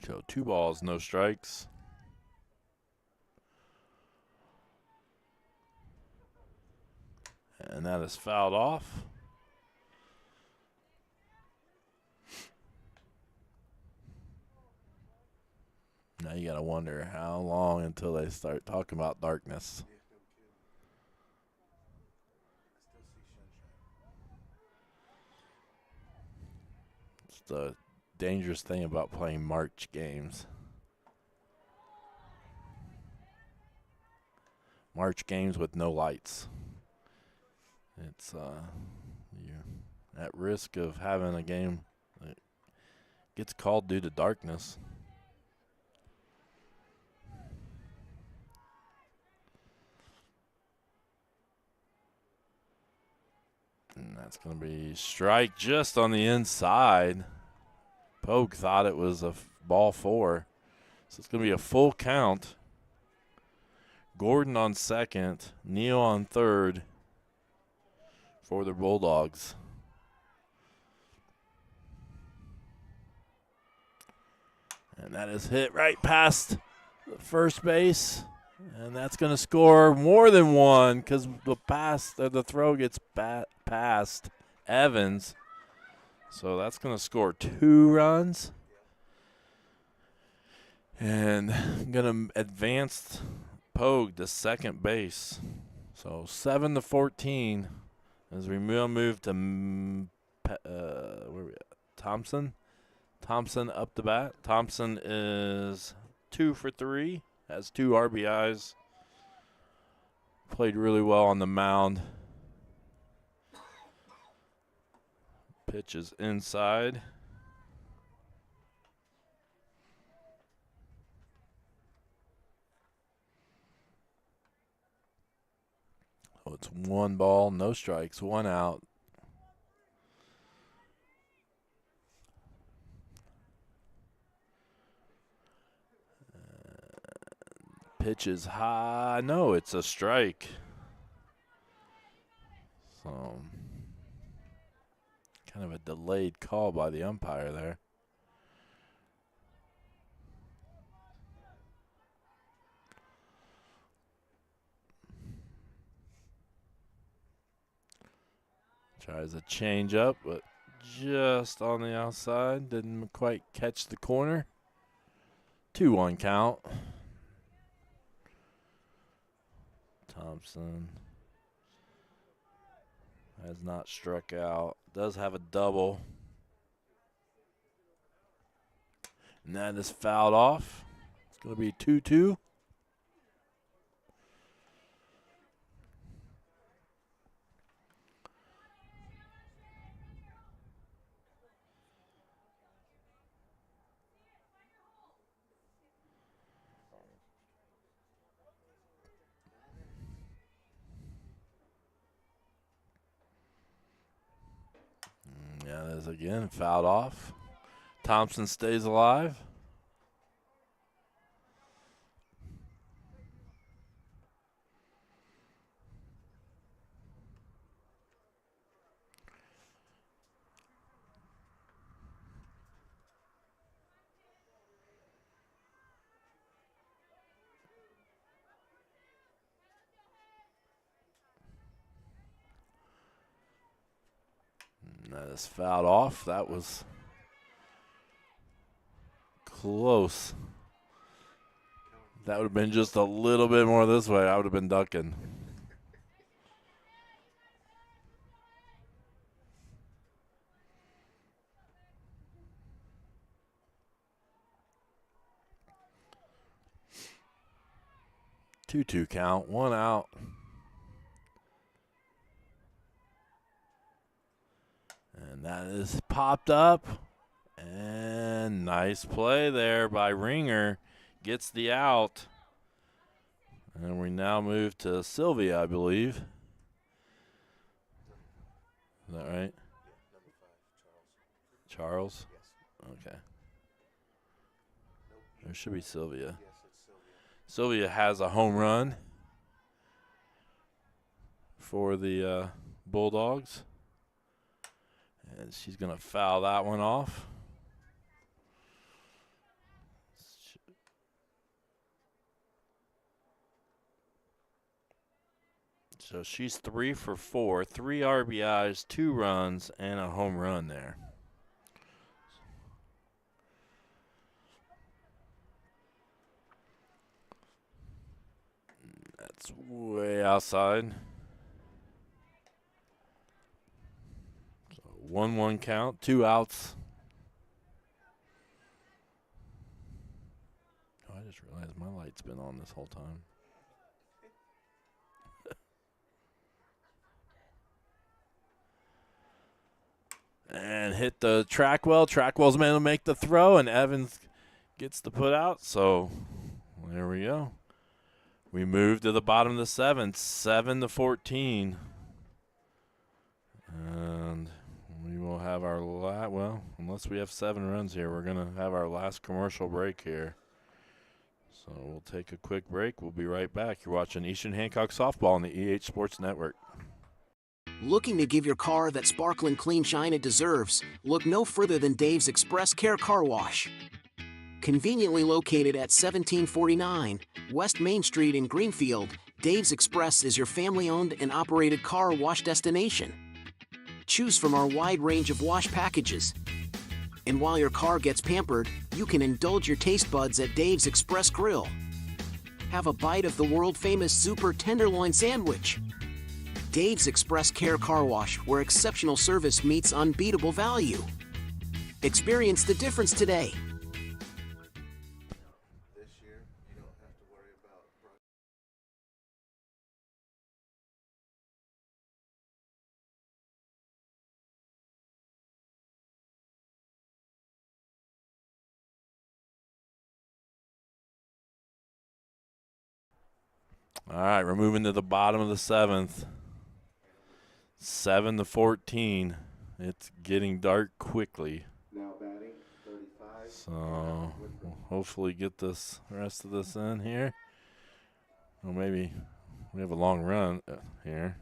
Speaker 2: So 2 balls, no strikes. And that is fouled off. Now you got to wonder how long until they start talking about darkness. It's the dangerous thing about playing March games. March games with no lights. It's you're at risk of having a game that gets called due to darkness. And that's going to be strike just on the inside. Pogue thought it was a ball 4. So it's going to be a full count. Gordon on second, Neal on third for the Bulldogs. And that is hit right past the first base. And that's going to score more than 1 because the throw gets past Evans. So that's going to score 2 runs. And going to advance Pogue to second base. So 7-14 as we move to where we at? Thompson. Thompson up the bat. Thompson is 2 for 3. Has 2 RBIs. Played really well on the mound. Pitch is inside. So it's 1 ball, no strikes, 1 out. Pitch is high. No, it's a strike. So, kind of a delayed call by the umpire there. Tries a change up, but just on the outside. Didn't quite catch the corner. 2-1 count. Thompson has not struck out. Does have a double. And that is fouled off. It's going to be 2-2. is again fouled off. Thompson stays alive. That is fouled off. That was close. That would have been just a little bit more this way. I would have been ducking. Two count, 1 out. And that is popped up. And nice play there by Ringer. Gets the out. And we now move to Sylvia, I believe. Is that right?
Speaker 1: Number 5,
Speaker 2: Charles?
Speaker 1: Yes.
Speaker 2: Okay. There should be Sylvia.
Speaker 1: Yes, it's Sylvia.
Speaker 2: Sylvia has a home run for the Bulldogs. And she's going to foul that one off. So she's 3 for 4, 3 RBIs, 2 runs, and a home run there. That's way outside. So 1-1 count, 2 outs. Oh, I just realized my light's been on this whole time. And hit the Trackwell. Trackwell's man will make the throw, and Evans gets the put out. So there we go. We move to the bottom of the 7th, 7-14. And we will have our well, unless we have 7 runs here, we're going to have our last commercial break here. So we'll take a quick break. We'll be right back. You're watching Eastern Hancock Softball on the EH Sports Network.
Speaker 7: Looking to give your car that sparkling clean shine it deserves? Look no further than Dave's Express Care Car Wash. Conveniently located at 1749 West Main Street in Greenfield, Dave's Express is your family-owned and operated car wash destination. Choose from our wide range of wash packages. And while your car gets pampered, you can indulge your taste buds at Dave's Express Grill. Have a bite of the world-famous Super Tenderloin Sandwich. Dave's Express Care Car Wash, where exceptional service meets unbeatable value. Experience the difference today.
Speaker 1: This year, you don't have to worry about
Speaker 2: All right, we're moving to the bottom of the 7th. 7-14. It's getting dark quickly.
Speaker 1: now batting 35.
Speaker 2: So we'll hopefully get this rest of this in here. Or maybe we have a long run here.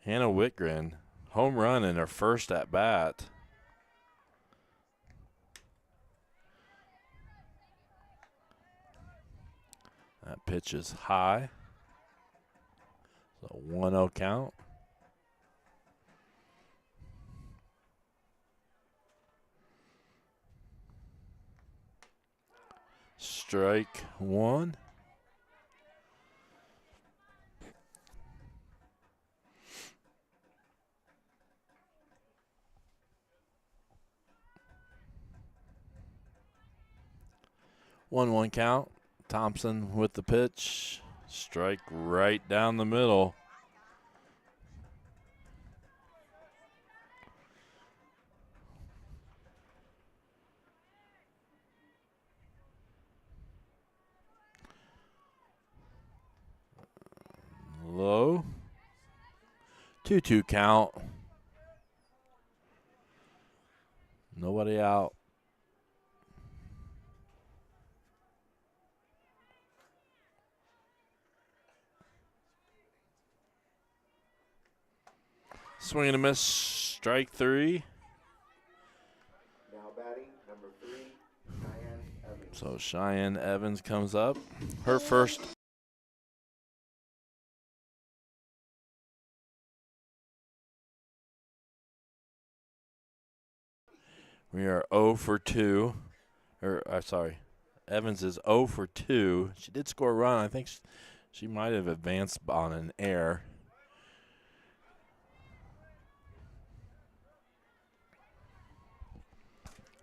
Speaker 2: Hannah Whitgren, home run in her first at bat. That pitch is high. So 1-0 count. Strike 1. One count. Thompson with the pitch. Strike right down the middle. Low. 2-2 count. Nobody out. Swing and a miss, strike 3.
Speaker 1: Now batting, number 3, Cheyenne Evans.
Speaker 2: So Cheyenne Evans comes up. Her first. We are 0 for 2. Sorry. Evans is 0 for 2. She did score a run. I think she might have advanced on an error.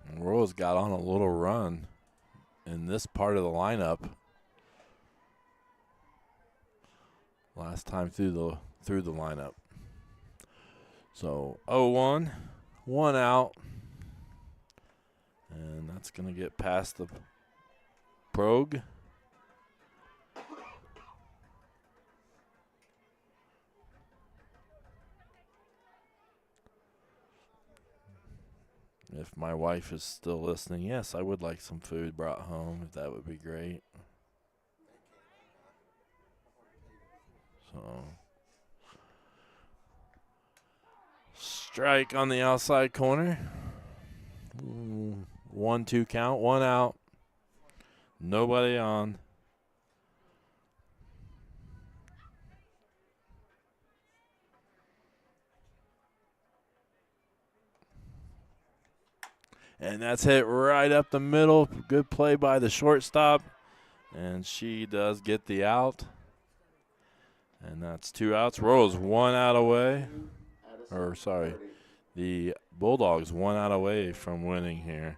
Speaker 2: And Royals got on a little run in this part of the lineup last time through the lineup. So 0-1, 1 out. And that's going to get past the Brogue. If my wife is still listening, yes, I would like some food brought home. If that would be great. So, strike on the outside corner. 1-2 count, 1 out. Nobody on. And that's hit right up the middle. Good play by the shortstop. And she does get the out. And that's 2 outs. Royals 1 out away. Or, sorry, the Bulldogs 1 out away from winning here.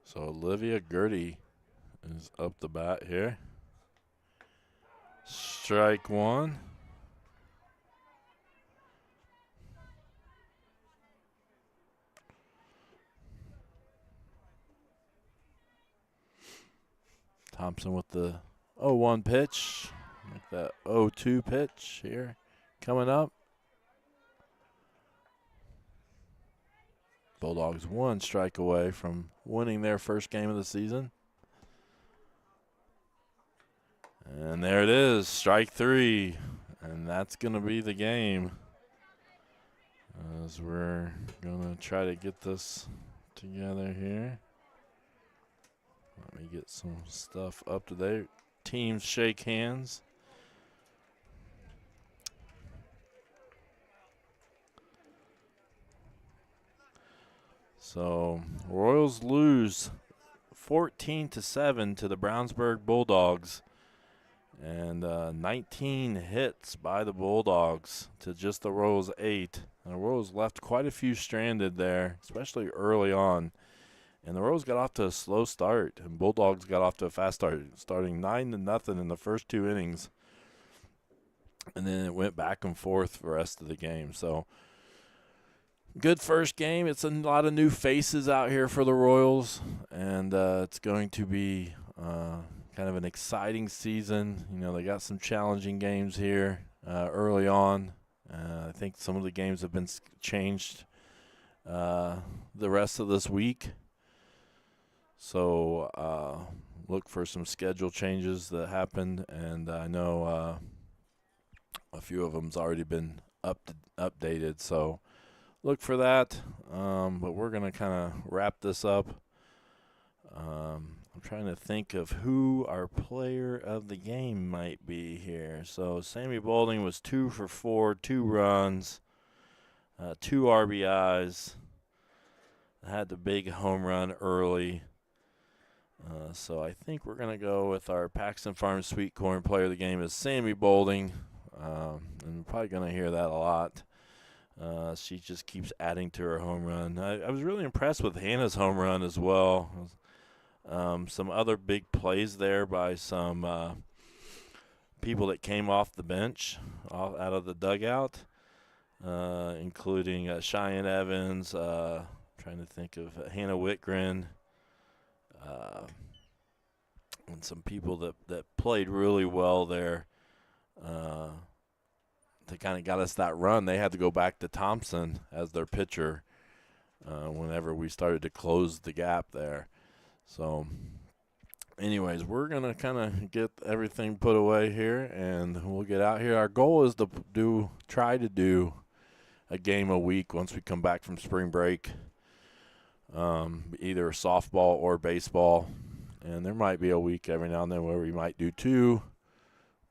Speaker 2: So Olivia Gertie is up the bat here. Strike 1. Thompson with the 0-1 pitch. Like that 0-2 pitch here coming up. Bulldogs 1 strike away from winning their first game of the season. And there it is, strike 3. And that's going to be the game. As we're going to try to get this together here. Let me get some stuff up to date. Teams shake hands. So Royals lose 14-7 to the Brownsburg Bulldogs, and 19 hits by the Bulldogs to just the Royals 8. And the Royals left quite a few stranded there, especially early on. And the Royals got off to a slow start, and Bulldogs got off to a fast start, starting 9-0 in the first 2 innings. And then it went back and forth for the rest of the game. So good first game. It's a lot of new faces out here for the Royals, and it's going to be kind of an exciting season. You know, they got some challenging games here early on. I think some of the games have been changed the rest of this week. So look for some schedule changes that happened, and I know a few of them's already been updated. So look for that. But we're going to kind of wrap this up. I'm trying to think of who our player of the game might be here. So Sammy Boulding was 2 for 4, 2 runs, 2 RBIs. Had the big home run early. So I think we're going to go with our Paxton Farms Sweet Corn player of the game is Sammy Boulding. And we're probably going to hear that a lot. She just keeps adding to her home run. I was really impressed with Hannah's home run as well. Some other big plays there by some people that came off the bench, out of the dugout, including Cheyenne Evans, trying to think of Hannah Whitgren, and some people that played really well there. They kind of got us that run. They had to go back to Thompson as their pitcher whenever we started to close the gap there. So anyways, we're going to kind of get everything put away here, and we'll get out here. Our goal is to try to do a game a week once we come back from spring break, either softball or baseball. And there might be a week every now and then where we might do 2,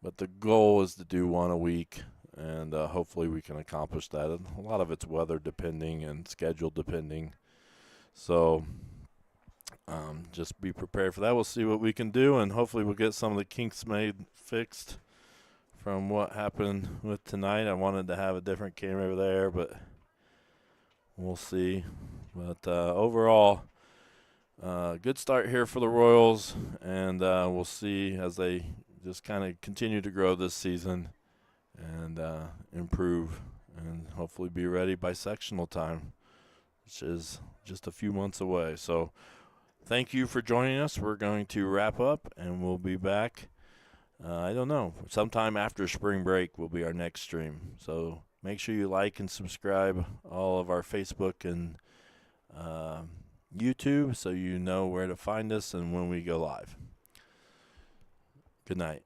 Speaker 2: but the goal is to do 1 a week, and hopefully we can accomplish that. And a lot of it's weather depending and schedule depending. So just be prepared for that. We'll see what we can do, and hopefully we'll get some of the kinks fixed from what happened with tonight. I wanted to have a different camera there, but we'll see. But overall, good start here for the Royals, and we'll see as they just kind of continue to grow this season and improve, and hopefully be ready by sectional time, which is just a few months away. So thank you for joining us. We're going to wrap up, and we'll be back, I don't know, sometime after spring break will be our next stream. So make sure you like and subscribe all of our Facebook and YouTube so you know where to find us and when we go live. Good night.